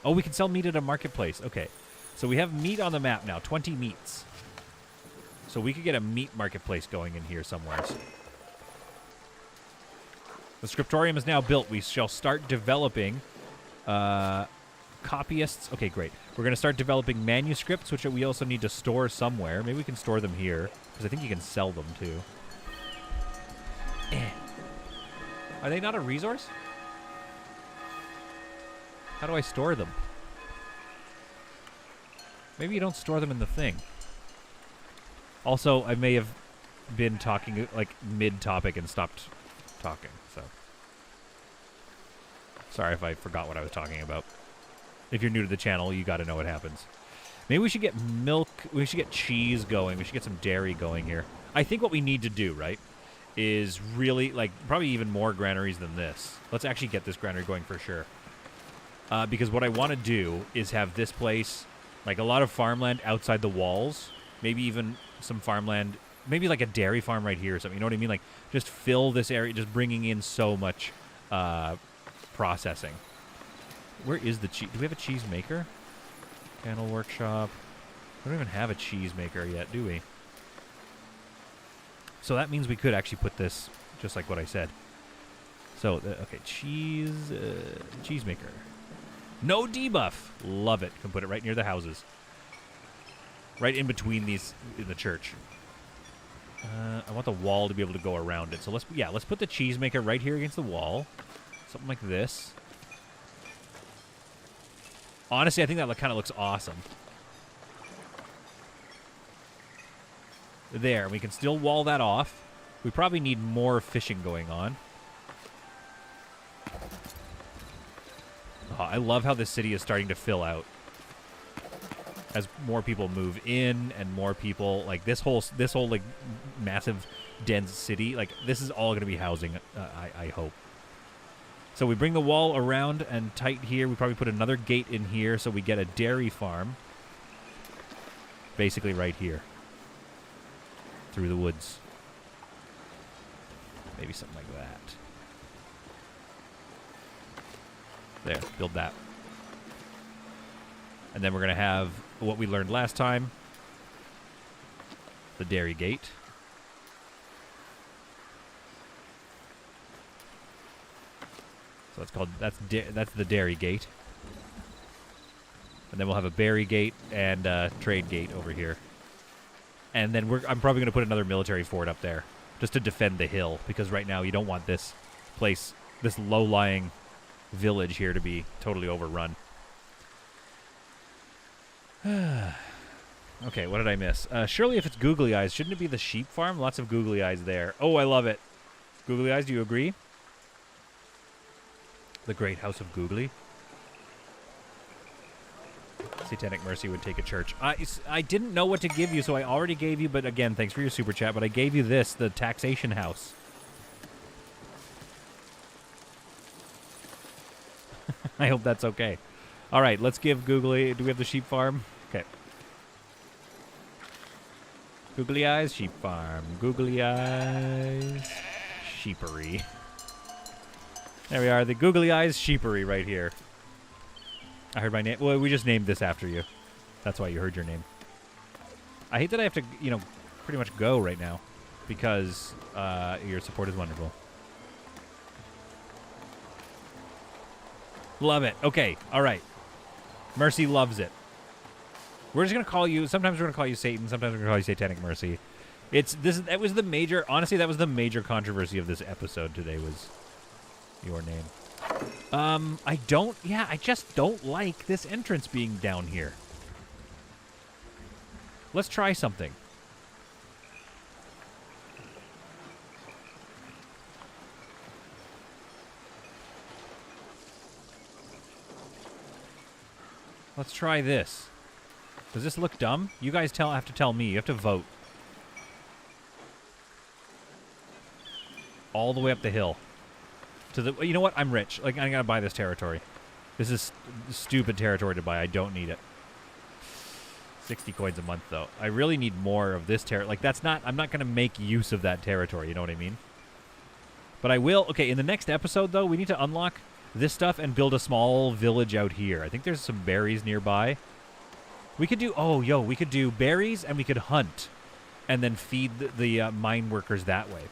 Oh, we can sell meat at a marketplace. Okay. So we have meat on the map now. 20 meats. So we could get a meat marketplace going in here somewhere. The scriptorium is now built. We shall start developing copyists. Okay, great. We're going to start developing manuscripts, which we also need to store somewhere. Maybe we can store them here, because I think you can sell them, too. Are they not a resource? How do I store them? Maybe you don't store them in the thing. Also, I may have been talking, like, mid-topic and stopped talking, so. Sorry if I forgot what I was talking about. If you're new to the channel, you gotta know what happens. Maybe we should get milk, we should get cheese going, we should get some dairy going here. I think what we need to do, right, is really, like, probably even more granaries than this. Let's actually get this granary going for sure. Because what I want to do is have this place, like, a lot of farmland outside the walls, maybe even some farmland, maybe like a dairy farm right here or something, you know what I mean? Like, just fill this area, just bringing in so much processing. Where is the cheese? Do we have a cheese maker? Candle workshop. We don't even have a cheese maker yet, do we? So that means we could actually put this just like what I said. So, okay, cheese maker. No debuff. Love it. Can put it right near the houses. Right in between these in the church. I want the wall to be able to go around it. So let's put the cheese maker right here against the wall. Something like this. Honestly, I think that kind of looks awesome. There, we can still wall that off. We probably need more fishing going on. Oh, I love how this city is starting to fill out. As more people move in and more people, like this whole like massive dense city, like this is all going to be housing, I hope. So we bring the wall around and tight here. We probably put another gate in here so we get a dairy farm. Basically right here. Through the woods. Maybe something like that. There, build that. And then we're going to have what we learned last time. The dairy gate. So that's called, that's the dairy gate. And then we'll have a berry gate and a trade gate over here. And then I'm probably going to put another military fort up there just to defend the hill, because right now you don't want this place, this low-lying village here to be totally overrun. Okay, what did I miss? Surely if it's googly eyes, shouldn't it be the sheep farm? Lots of googly eyes there. Oh, I love it. Googly eyes, do you agree? The great house of googly. Satanic Mercy would take a church. I didn't know what to give you, so I already gave you, but again, thanks for your super chat, but I gave you this, the taxation house. I hope that's okay. All right, let's give Googly... Do we have the sheep farm? Okay. Googly Eyes Sheep Farm. Googly Eyes Sheepery. There we are, the Googly Eyes Sheepery right here. I heard my name. Well, we just named this after you. That's why you heard your name. I hate that I have to, you know, pretty much go right now because your support is wonderful. Love it. Okay. All right. Mercy loves it. We're just going to call you, sometimes we're going to call you Satan, sometimes we're going to call you Satanic Mercy. That was the major, honestly, that was the major controversy of this episode today was your name. I just don't like this entrance being down here. Let's try something. Let's try this. Does this look dumb? You guys have to tell me. You have to vote. All the way up the hill. You know what? I'm rich. Like, I'm gonna buy this territory. This is stupid territory to buy. I don't need it. 60 coins a month, though. I really need more of this territory. Like, that's not... I'm not going to make use of that territory, you know what I mean? But I will... Okay, in the next episode, though, we need to unlock this stuff and build a small village out here. I think there's some berries nearby. We could do... Oh, yo, we could do berries and we could hunt. And then feed the mine workers that way.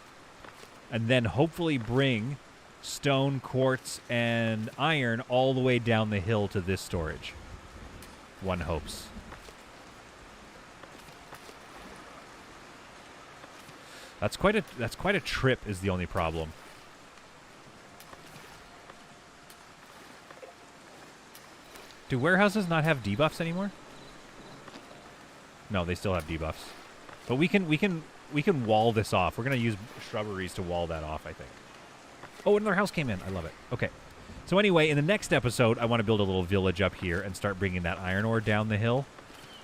And then hopefully bring stone, quartz, and iron all the way down the hill to this storage. One hopes. That's quite a trip is the only problem. Do warehouses not have debuffs anymore? No, they still have debuffs. But we can wall this off. We're going to use shrubberies to wall that off, I think. Oh, another house came in. I love it. Okay. So anyway, in the next episode, I want to build a little village up here and start bringing that iron ore down the hill.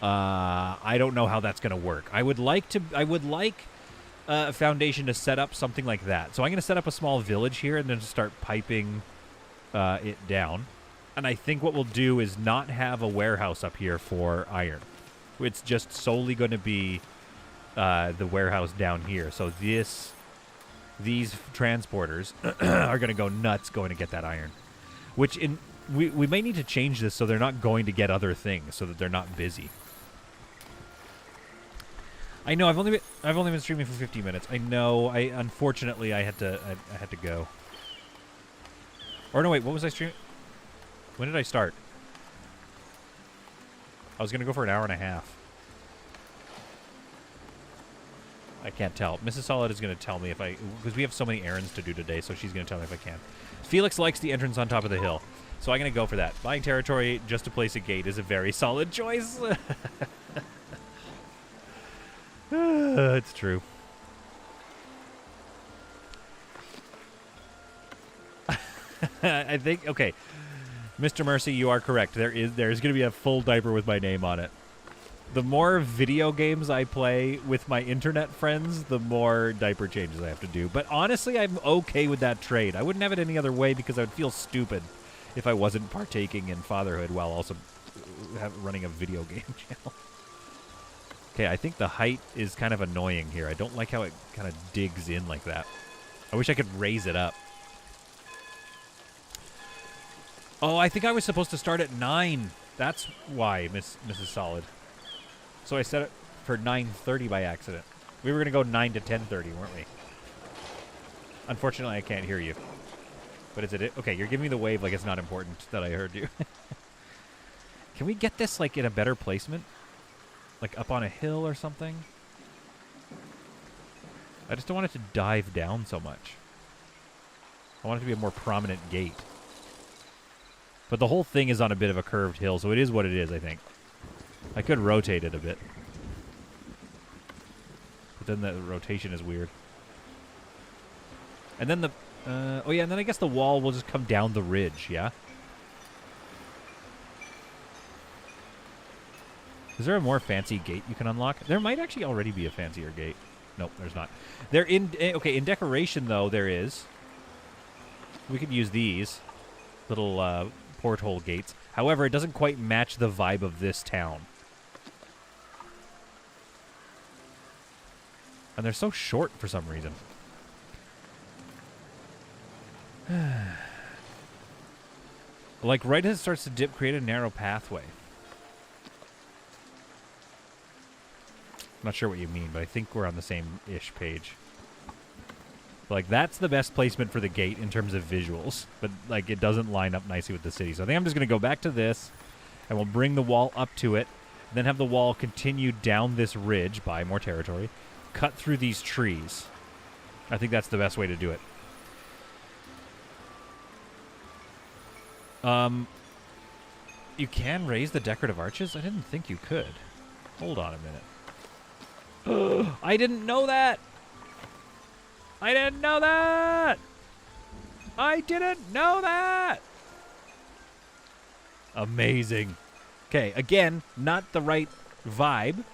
I don't know how that's going to work. I would like a foundation to set up something like that. So I'm going to set up a small village here and then just start piping it down. And I think what we'll do is not have a warehouse up here for iron. It's just solely going to be the warehouse down here. So these transporters are going to go nuts going to get that iron. Which we may need to change this so they're not going to get other things, so that they're not busy. I know I've only been streaming for 50 minutes. I know. Unfortunately I had to go. Or no, wait, what was I streaming? When did I start? I was going to go for an hour and a half. I can't tell. Mrs. Solid is going to tell me if I... Because we have so many errands to do today, so she's going to tell me if I can. Felix likes the entrance on top of the hill. So I'm going to go for that. Buying territory just to place a gate is a very solid choice. It's true. I think... Okay. Mr. Mercy, you are correct. There's going to be a full diaper with my name on it. The more video games I play with my internet friends, the more diaper changes I have to do. But honestly, I'm okay with that trade. I wouldn't have it any other way because I would feel stupid if I wasn't partaking in fatherhood while also running a video game channel. Okay, I think the height is kind of annoying here. I don't like how it kind of digs in like that. I wish I could raise it up. Oh, I think I was supposed to start at 9. That's why, Mrs. Solid. So I set it for 9:30 by accident. We were going to go 9 to 10:30, weren't we? Unfortunately, I can't hear you. But is it? Okay, you're giving me the wave like it's not important that I heard you. Can we get this like in a better placement? Like up on a hill or something? I just don't want it to dive down so much. I want it to be a more prominent gate. But the whole thing is on a bit of a curved hill, so it is what it is, I think. I could rotate it a bit. But then the rotation is weird. And then the... oh yeah, and then I guess the wall will just come down the ridge, yeah? Is there a more fancy gate you can unlock? There might actually already be a fancier gate. Nope, there's not. Okay, in decoration, though, there is. We could use these little porthole gates. However, it doesn't quite match the vibe of this town. And they're so short for some reason. Like, right as it starts to dip, create a narrow pathway. I'm not sure what you mean, but I think we're on the same-ish page. Like, that's the best placement for the gate in terms of visuals. But, like, it doesn't line up nicely with the city. So I think I'm just going to go back to this, and we'll bring the wall up to it, then have the wall continue down this ridge, buy more territory, cut through these trees. I think that's the best way to do it. You can raise the decorative arches? I didn't think you could. Hold on a minute. I didn't know that! I didn't know that! I didn't know that! Amazing. Okay, again, not the right vibe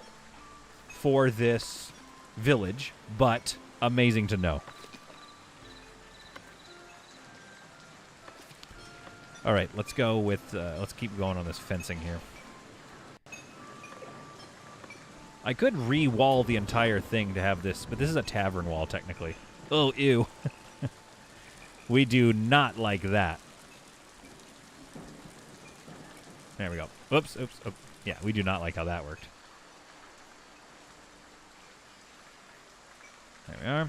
for this village, but amazing to know. All right, let's go with, let's keep going on this fencing here. I could re-wall the entire thing to have this, but this is a tavern wall, technically. Oh, ew. We do not like that. There we go. Oops, oops, oops. Yeah, we do not like how that worked. There we are.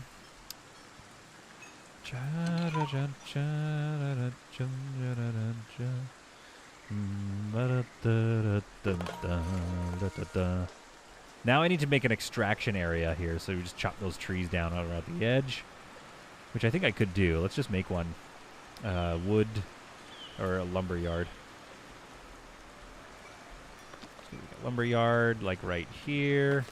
Now I need to make an extraction area here, so we just chop those trees down out around the edge, which I think I could do. Let's just make one wood or a lumber yard. So we got lumber yard like right here.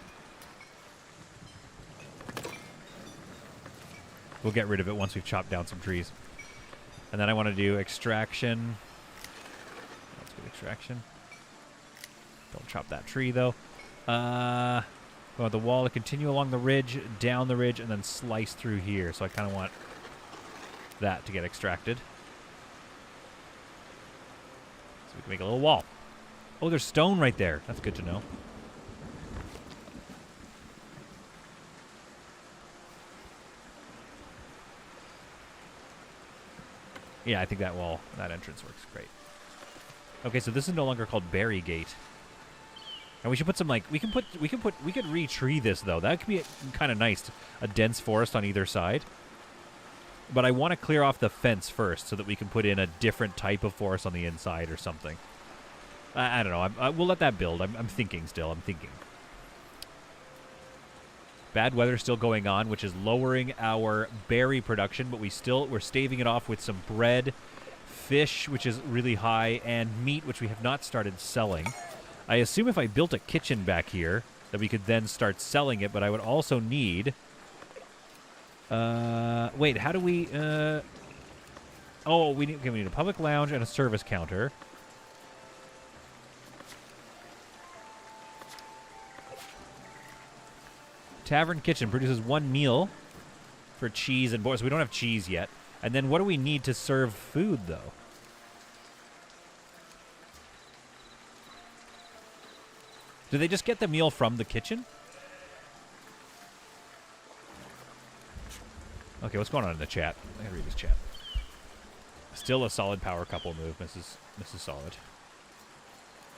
We'll get rid of it once we've chopped down some trees. And then I want to do extraction. Let's get extraction. Don't chop that tree, though. We want the wall to continue along the ridge, down the ridge, and then slice through here. So I kind of want that to get extracted. So we can make a little wall. Oh, there's stone right there. That's good to know. Yeah, I think that wall, that entrance works great. Okay, so this is no longer called Berry Gate. And we should put some, like, we could re-tree this, though. That could be kind of nice. A dense forest on either side. But I want to clear off the fence first so that we can put in a different type of forest on the inside or something. I don't know. We'll let that build. I'm thinking still. I'm thinking. Bad weather still going on, which is lowering our berry production, but we're staving it off with some bread, fish, which is really high, and meat, which we have not started selling. I assume if I built a kitchen back here, that we could then start selling it, but I would also need... wait, how do we... Oh, we need a public lounge and a service counter. Tavern kitchen produces one meal for cheese and board. So we don't have cheese yet. And then what do we need to serve food, though? Do they just get the meal from the kitchen? Okay, what's going on in the chat? I gotta read this chat. Still a solid power couple move, Mrs. Solid.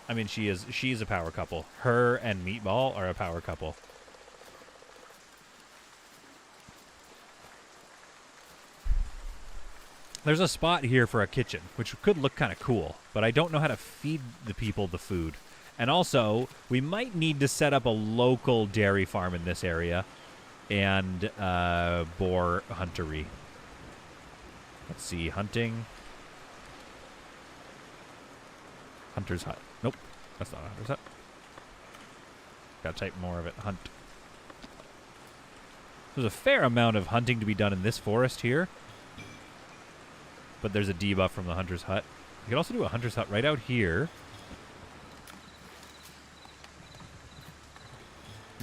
I mean, she's a power couple. Her and Meatball are a power couple. There's a spot here for a kitchen, which could look kind of cool, but I don't know how to feed the people the food. And also, we might need to set up a local dairy farm in this area and boar huntery. Let's see, hunting. Hunter's hut. Nope, that's not a hunter's hut. Gotta type more of it. Hunt. There's a fair amount of hunting to be done in this forest here. But there's a debuff from the hunter's hut. You could also do a hunter's hut right out here.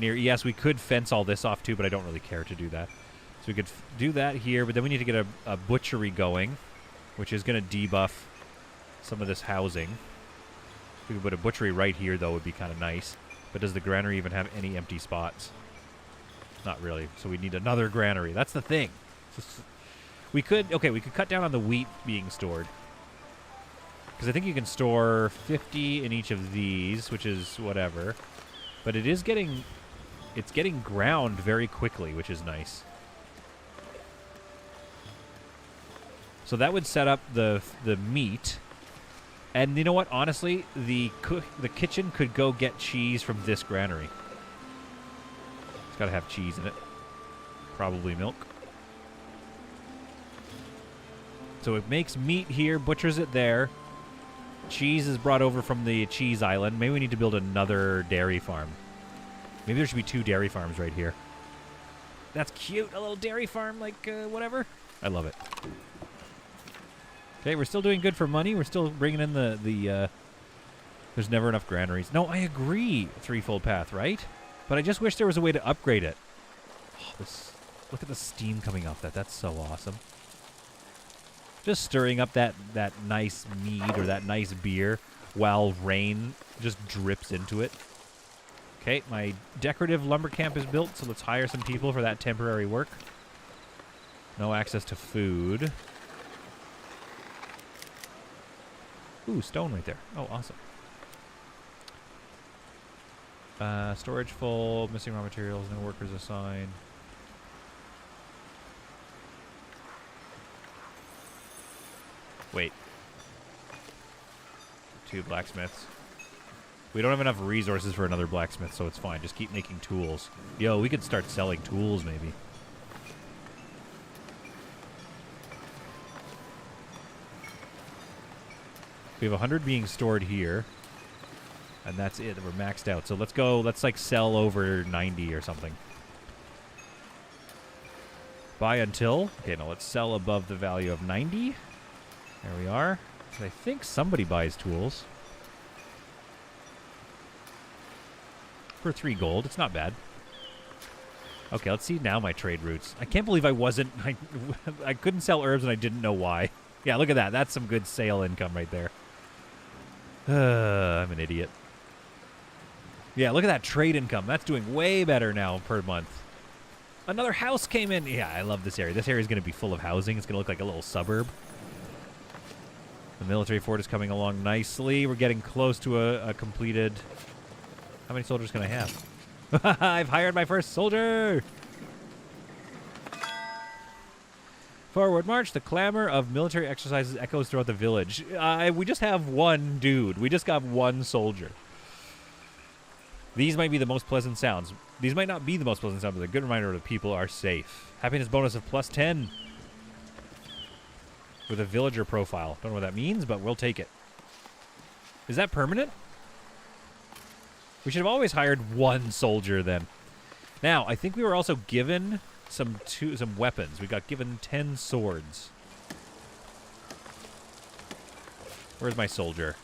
Yes, we could fence all this off too, but I don't really care to do that. So we could do that here, but then we need to get a butchery going, which is going to debuff some of this housing. If we could put a butchery right here, though, would be kind of nice. But does the granary even have any empty spots? Not really. So we need another granary. That's the thing. We could cut down on the wheat being stored. Because I think you can store 50 in each of these, which is whatever. But it's getting ground very quickly, which is nice. So that would set up the meat. And you know what? Honestly, the kitchen could go get cheese from this granary. It's got to have cheese in it. Probably milk. So it makes meat here, butchers it there. Cheese is brought over from the cheese island. Maybe we need to build another dairy farm. Maybe there should be 2 dairy farms right here. That's cute. A little dairy farm, like, whatever. I love it. Okay, we're still doing good for money. We're still bringing in the there's never enough granaries. No, I agree. Threefold path, right? But I just wish there was a way to upgrade it. Oh, look at the steam coming off that. That's so awesome. Just stirring up that nice mead or that nice beer while rain just drips into it. Okay, my decorative lumber camp is built, so let's hire some people for that temporary work. No access to food. Ooh, stone right there. Oh, awesome. Storage full, missing raw materials, no workers assigned. Wait. 2 blacksmiths. We don't have enough resources for another blacksmith, so it's fine. Just keep making tools. Yo, we could start selling tools, maybe. We have 100 being stored here. And that's it. We're maxed out. So let's go. Let's, like, sell over 90 or something. Buy until. Okay, no, let's sell above the value of 90. There we are. So I think somebody buys tools. For 3 gold. It's not bad. Okay, let's see now my trade routes. I can't believe I wasn't... I couldn't sell herbs and I didn't know why. Yeah, look at that. That's some good sale income right there. I'm an idiot. Yeah, look at that trade income. That's doing way better now per month. Another house came in. Yeah, I love this area. This area is going to be full of housing. It's going to look like a little suburb. The military fort is coming along nicely. We're getting close to a completed... How many soldiers can I have? I've hired my first soldier! Forward march. The clamor of military exercises echoes throughout the village. We just have one dude. We just got one soldier. These might be the most pleasant sounds. These might not be the most pleasant sounds, but a good reminder that people are safe. Happiness bonus of +10. With a villager profile. Don't know what that means, but we'll take it. Is that permanent? We should have always hired one soldier then. Now, I think we were also given some weapons. We got given 10 swords. Where's my soldier?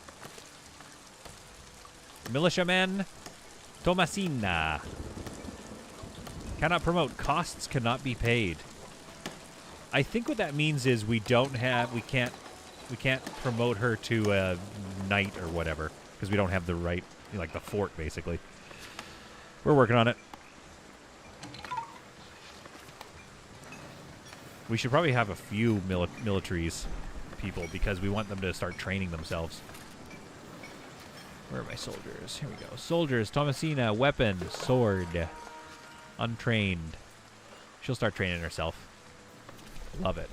Militiaman Tomasina. Cannot promote. Costs cannot be paid. I think what that means is we can't promote her to a knight or whatever because we don't have the right, like the fort basically. We're working on it. We should probably have a few militaries people because we want them to start training themselves. Where are my soldiers? Here we go. Soldiers, Tomasina, weapon, sword, untrained. She'll start training herself. Love it.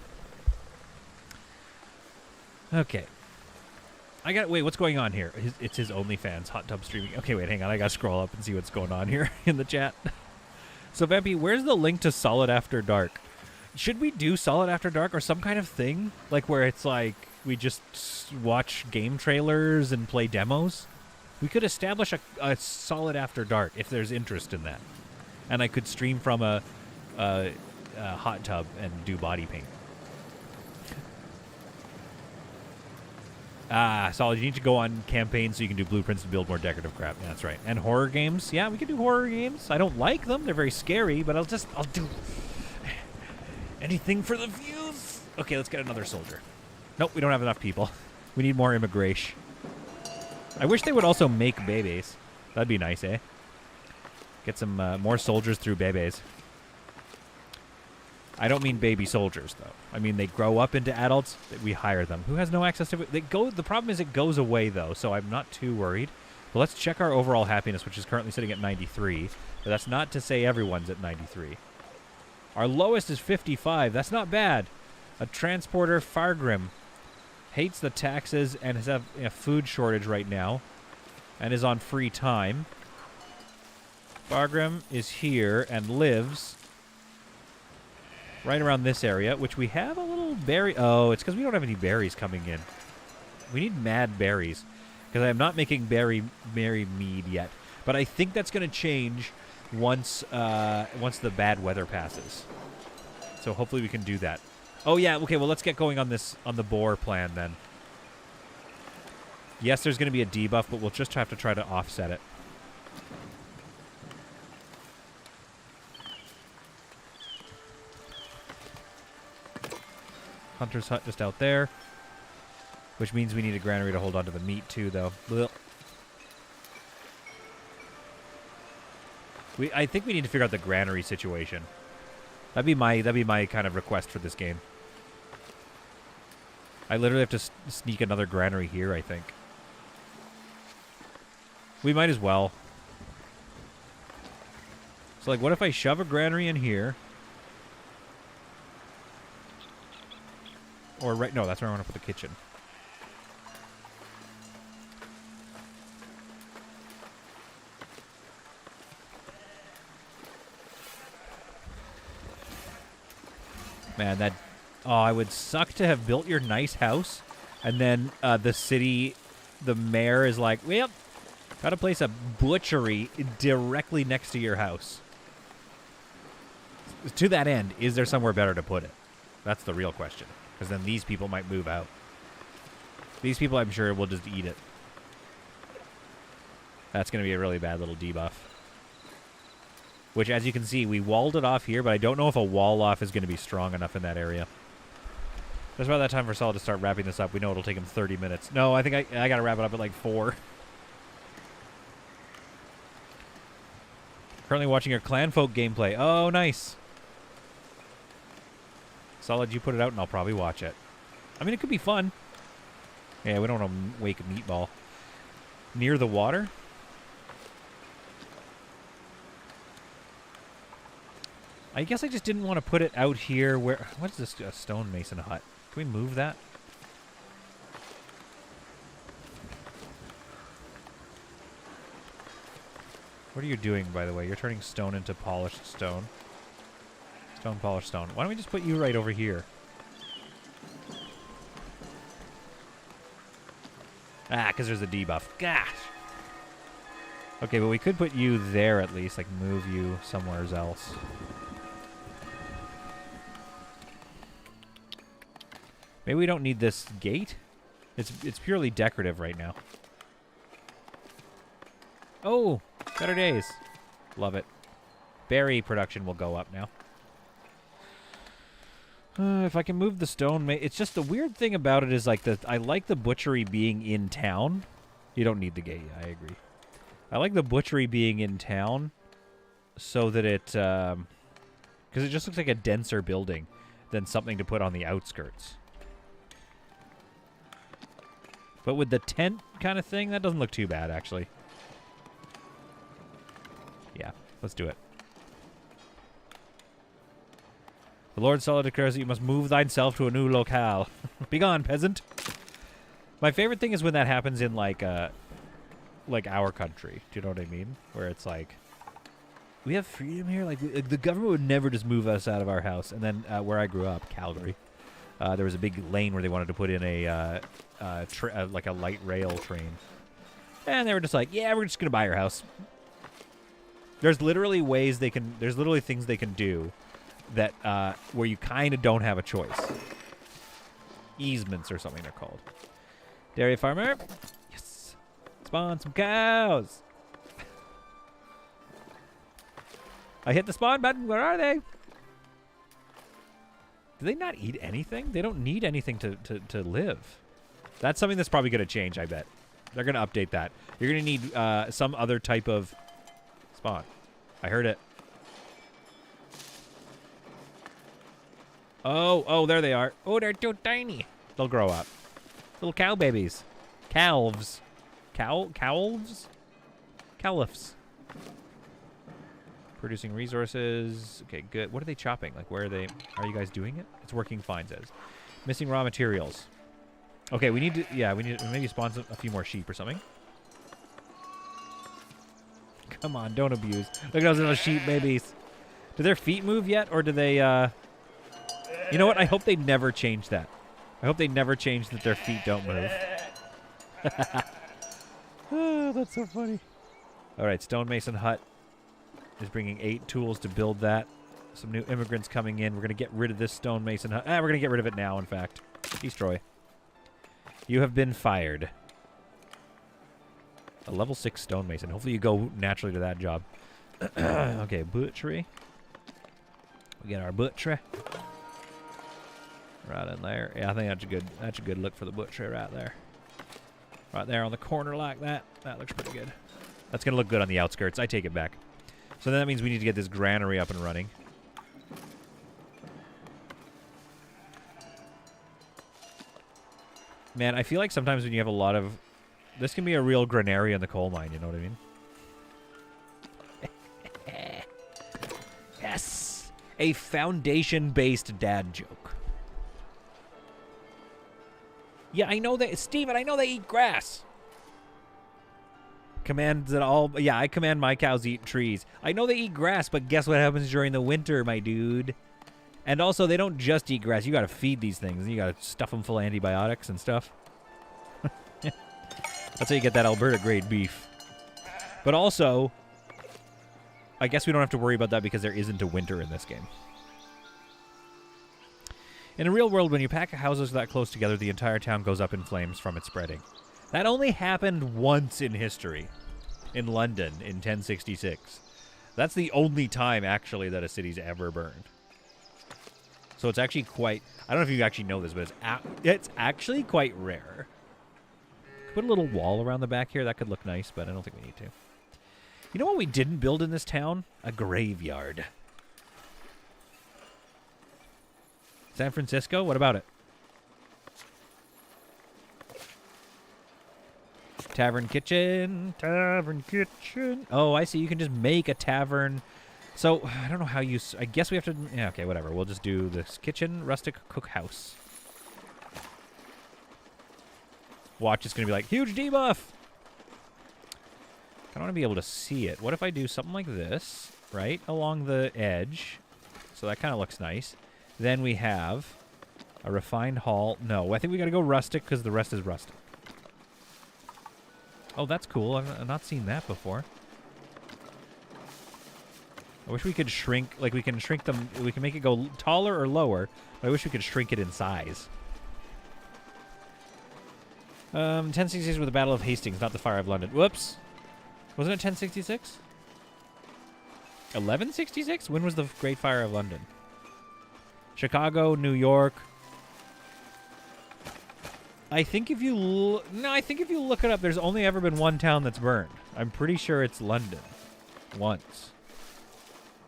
Okay. Wait, what's going on here? It's his OnlyFans, hot tub streaming. Okay, wait, hang on. I gotta scroll up and see what's going on here in the chat. So, Vampy, where's the link to Solid After Dark? Should we do Solid After Dark or some kind of thing? Like where it's like we just watch game trailers and play demos? We could establish a Solid After Dark if there's interest in that. And I could stream from a hot tub and do body paint. Solid, you need to go on campaign so you can do blueprints to build more decorative crap. Yeah, that's right. And horror games. Yeah, we can do horror games. I don't like them. They're very scary, but I'll do anything for the views. Okay, let's get another soldier. Nope, we don't have enough people. We need more immigration. I wish they would also make babies. That'd be nice, eh? Get some more soldiers through babies. I don't mean baby soldiers, though. I mean they grow up into adults. We hire them. Who has no access to it? The problem is it goes away, though, so I'm not too worried. But let's check our overall happiness, which is currently sitting at 93. But that's not to say everyone's at 93. Our lowest is 55. That's not bad. A transporter, Fargrim, hates the taxes and has a food shortage right now and is on free time. Fargrim is here and lives right around this area, which we have a little berry. Oh, it's because we don't have any berries coming in. We need mad berries because I am not making berry mead yet. But I think that's going to change once the bad weather passes. So hopefully we can do that. Oh yeah, okay, well let's get going on the boar plan then. Yes, there's going to be a debuff, but we'll just have to try to offset it. Hunter's hut just out there. Which means we need a granary to hold on to the meat too, though. Blech. I think we need to figure out the granary situation. That'd be my kind of request for this game. I literally have to sneak another granary here, I think. We might as well. So, like, what if I shove a granary in here? Or right... No, that's where I want to put the kitchen. Man, that... Oh, it would suck to have built your nice house, and then the city, the mayor is like, well, gotta place a butchery directly next to your house. To that end, is there somewhere better to put it? That's the real question. Because then these people might move out. These people, I'm sure, will just eat it. That's going to be a really bad little debuff. Which, as you can see, we walled it off here, but I don't know if a wall off is going to be strong enough in that area. Just about that time for Saul to start wrapping this up. We know it'll take him 30 minutes. No, I think I got to wrap it up at like 4. Currently watching your Clanfolk gameplay. Oh, nice. Solid, you put it out and I'll probably watch it. I mean, it could be fun. Yeah, we don't want to wake a meatball. Near the water? I guess I just didn't want to put it out here where... What is this? A stonemason hut. Can we move that? What are you doing, by the way? You're turning stone into polished stone. Stone, polished stone. Why don't we just put you right over here? Ah, because there's a debuff. Gosh! Okay, but we could put you there at least. Like, move you somewhere else. Maybe we don't need this gate? It's purely decorative right now. Oh! Better days. Love it. Berry production will go up now. If I can move the stone... It's just the weird thing about it is like I like the butchery being in town. You don't need the gate, I agree. I like the butchery being in town so that it... Because it just looks like a denser building than something to put on the outskirts. But with the tent kind of thing, that doesn't look too bad, actually. Yeah, let's do it. The Lord Solid declares that you must move thyself to a new locale. Begone, peasant. My favorite thing is when that happens in, like our country. Do you know what I mean? Where it's like, we have freedom here? Like, the government would never just move us out of our house. And then where I grew up, Calgary, there was a big lane where they wanted to put in like a light rail train. And they were just like, yeah, we're just going to buy your house. There's literally ways they can... There's literally things they can do that where you kind of don't have a choice. Easements or something they're called. Dairy farmer. Yes. Spawn some cows. I hit the spawn button. Where are they? Do they not eat anything? They don't need anything to live. That's something that's probably going to change, I bet. They're going to update that. You're going to need some other type of... Spawn. I heard it. Oh, there they are. Oh, they're too tiny. They'll grow up. Little cow babies. Calves. Calves? Califs. Producing resources. Okay, good. What are they chopping? Like, where are they? Are you guys doing it? It's working fine, says. Missing raw materials. Okay, we need to... Yeah, we need to maybe spawn a few more sheep or something. Come on, don't abuse. Look at those little sheep babies. Do their feet move yet, or do they, You know what? I hope they never change that. I hope they never change that their feet don't move. Oh, that's so funny. All right, stonemason hut is bringing 8 tools to build that. Some new immigrants coming in. We're going to get rid of this stonemason hut. We're going to get rid of it now, in fact. Destroy. You have been fired. A level 6 stonemason. Hopefully you go naturally to that job. Okay, butchery. We get our butchery. Right in there. Yeah, I think that's a good look for the butchery right there. Right there on the corner like that. That looks pretty good. That's going to look good on the outskirts. I take it back. So then that means we need to get this granary up and running. Man, I feel like sometimes when you have a lot of... This can be a real granary in the coal mine, you know what I mean? Yes! A foundation-based dad joke. Yeah, I know that... Steven, I know they eat grass! Commands that all... Yeah, I command my cows eat trees. I know they eat grass, but guess what happens during the winter, my dude? And also, they don't just eat grass. You gotta feed these things. You gotta stuff them full of antibiotics and stuff. That's how you get that Alberta-grade beef. But also, I guess we don't have to worry about that because there isn't a winter in this game. In a real world, when you pack houses that close together, the entire town goes up in flames from it spreading. That only happened once in history, in London, in 1066. That's the only time, actually, that a city's ever burned. So it's actually quite... I don't know if you actually know this, but it's actually quite rare. Put a little wall around the back here. That could look nice, but I don't think we need to. You know what we didn't build in this town? A graveyard. San Francisco? What about it? Tavern kitchen. Tavern kitchen. Oh, I see. You can just make a tavern. So, I don't know how you... I guess we have to... Yeah, okay, whatever. We'll just do this kitchen, rustic cookhouse. Watch, it's going to be like, huge debuff! I want to be able to see it. What if I do something like this, right, along the edge? So that kind of looks nice. Then we have a refined hall. No, I think we got to go rustic because the rest is rustic. Oh, that's cool. I've not seen that before. I wish we could shrink, like we can shrink them, we can make it go taller or lower, but I wish we could shrink it in size. 1066 with the Battle of Hastings, not the Fire of London. Whoops. Wasn't it 1066? 1166? When was the Great Fire of London? Chicago, New York. I think if you... I think if you look it up, there's only ever been one town that's burned. I'm pretty sure it's London. Once.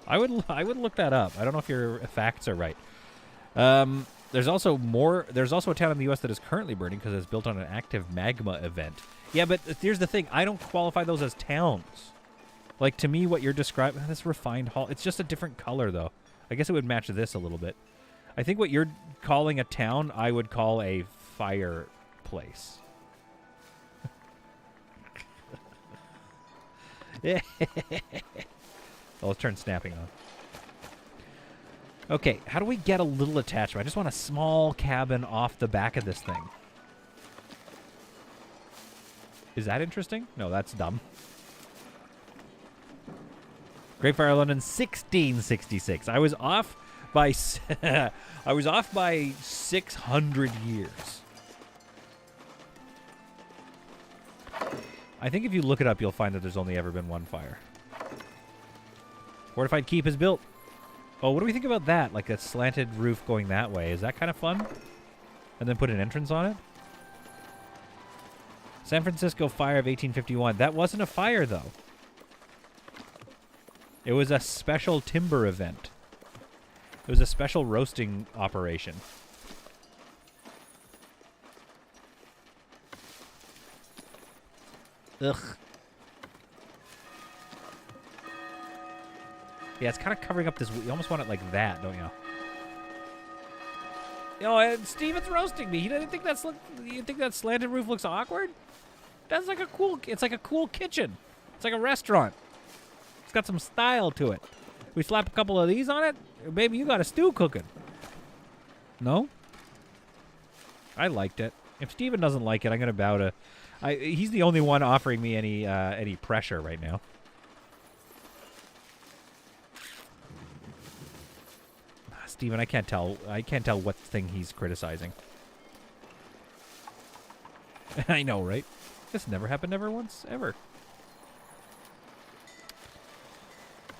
I would look that up. I don't know if your facts are right. There's also a town in the U.S. that is currently burning because it's built on an active magma event. Yeah, but here's the thing. I don't qualify those as towns. Like, to me, what you're describing... This refined hall... It's just a different color, though. I guess it would match this a little bit. I think what you're calling a town, I would call a fireplace. Yeah. Oh, let's turn snapping on. Okay, how do we get a little attachment? I just want a small cabin off the back of this thing. Is that interesting? No, that's dumb. Great Fire of London, 1666. I was off by I was off by 600 years. I think if you look it up, you'll find that there's only ever been one fire. Fortified keep is built. Oh, what do we think about that? Like a slanted roof going that way. Is that kind of fun? And then put an entrance on it? San Francisco Fire of 1851. That wasn't a fire, though. It was a special timber event. It was a special roasting operation. Ugh. Yeah, it's kind of covering up this... You almost want it like that, don't you? Oh, Steve, it's roasting me. You didn't think that's... You think that slanted roof looks awkward? That's like a cool... It's like a cool kitchen. It's like a restaurant. It's got some style to it. We slap a couple of these on it, baby, you got a stew cooking. No? I liked it. If Steven doesn't like it, I'm going to bow to... he's the only one offering me any pressure right now. Steven, I can't tell what thing he's criticizing. I know, right? This never happened ever once, ever.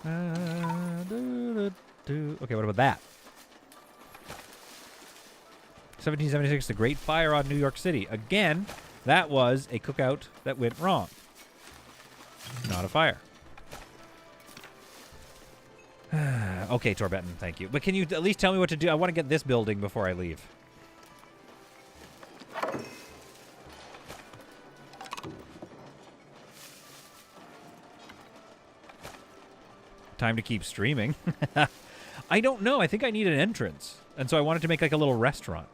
Okay, what about that? 1776, the Great Fire on New York City. Again, that was a cookout that went wrong. Not a fire. Okay, Torbenton, thank you. But can you at least tell me what to do? I want to get this building before I leave. Time to keep streaming. I don't know. I think I need an entrance. And so I wanted to make like a little restaurant.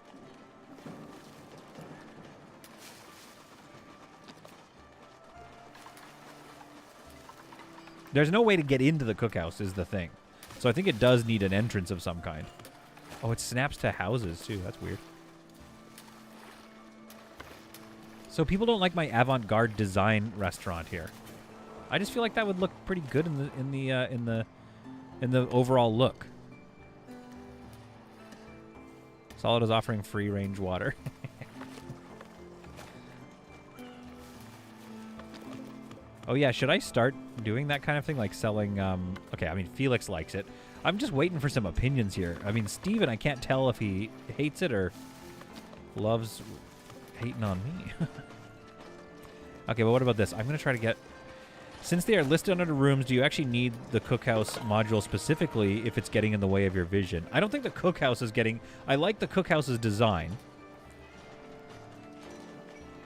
There's no way to get into the cookhouse is the thing. So I think it does need an entrance of some kind. Oh, it snaps to houses too. That's weird. So people don't like my avant-garde design restaurant here. I just feel like that would look pretty good in the overall look. Solid is offering free range water. Oh yeah, should I start doing that kind of thing, like selling? Okay, I mean Felix likes it. I'm just waiting for some opinions here. I mean Steven, I can't tell if he hates it or loves hating on me. Okay, but what about this? I'm gonna try to get. Since they are listed under the rooms, do you actually need the cookhouse module specifically if it's getting in the way of your vision? I don't think the cookhouse is getting... I like the cookhouse's design.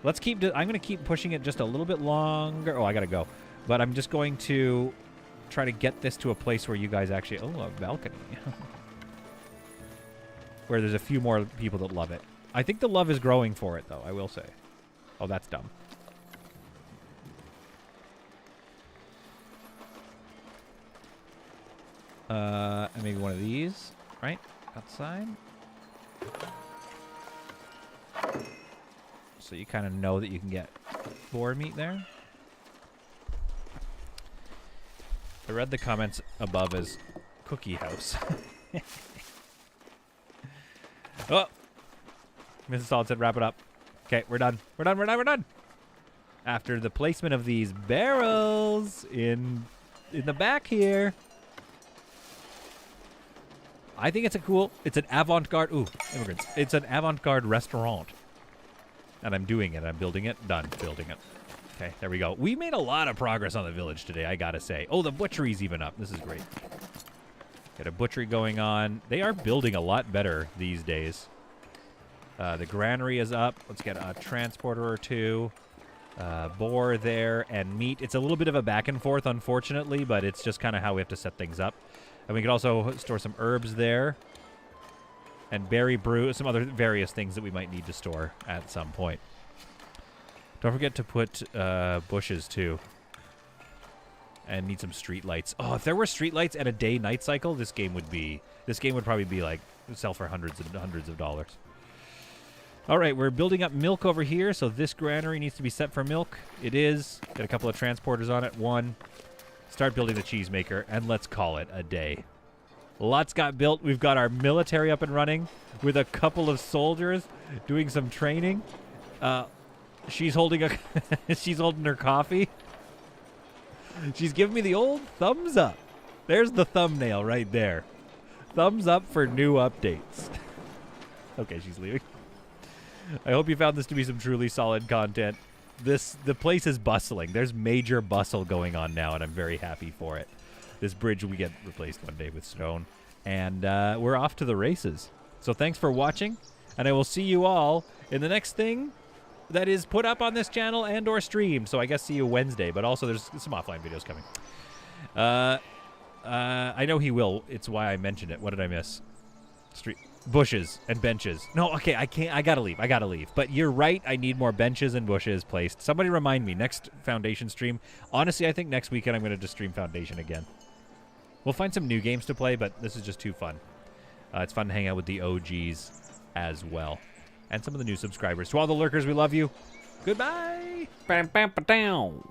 Let's keep... I'm going to keep pushing it just a little bit longer. Oh, I got to go. But I'm just going to try to get this to a place where you guys actually... Oh, a balcony. Where there's a few more people that love it. I think the love is growing for it, though, I will say. Oh, that's dumb. And maybe one of these, right? Outside. So you kind of know that you can get boar meat there. I read the comments above as cookie house. Oh! Mrs. Solid said wrap it up. Okay, we're done. We're done, we're done, we're done! After the placement of these barrels in the back here. I think it's it's an avant-garde, ooh, immigrants. It's an avant-garde restaurant. And I'm doing it, I'm building it, done building it. Okay, there we go. We made a lot of progress on the village today, I gotta say. Oh, the butchery's even up, this is great. Got a butchery going on. They are building a lot better these days. The granary is up, let's get a transporter or two. Boar there, and meat. It's a little bit of a back and forth, unfortunately, but it's just kind of how we have to set things up. And we could also store some herbs there. And berry brew, some other various things that we might need to store at some point. Don't forget to put bushes, too. And need some street lights. Oh, if there were street lights and a day-night cycle, this game would probably be, like, sell for hundreds and hundreds of dollars. All right, we're building up milk over here, so this granary needs to be set for milk. It is. Got a couple of transporters on it. One. Start building the cheese maker, and let's call it a day. Lots got built. We've got our military up and running with a couple of soldiers doing some training. She's holding she's holding her coffee. She's giving me the old thumbs up. There's the thumbnail right there. Thumbs up for new updates. Okay, she's leaving. I hope you found this to be some truly solid content. The place is bustling. There's major bustle going on now, and I'm very happy for it. This bridge will get replaced one day with stone. And we're off to the races. So thanks for watching, and I will see you all in the next thing that is put up on this channel and or stream. So I guess see you Wednesday, but also there's some offline videos coming. I know he will. It's why I mentioned it. What did I miss? Bushes and benches. No, okay, I can't. I gotta leave. But you're right. I need more benches and bushes placed. Somebody remind me. Next Foundation stream. Honestly, I think next weekend I'm going to just stream Foundation again. We'll find some new games to play, but this is just too fun. It's fun to hang out with the OGs as well. And some of the new subscribers. To all the lurkers, we love you. Goodbye. Bam, bam, ba, down.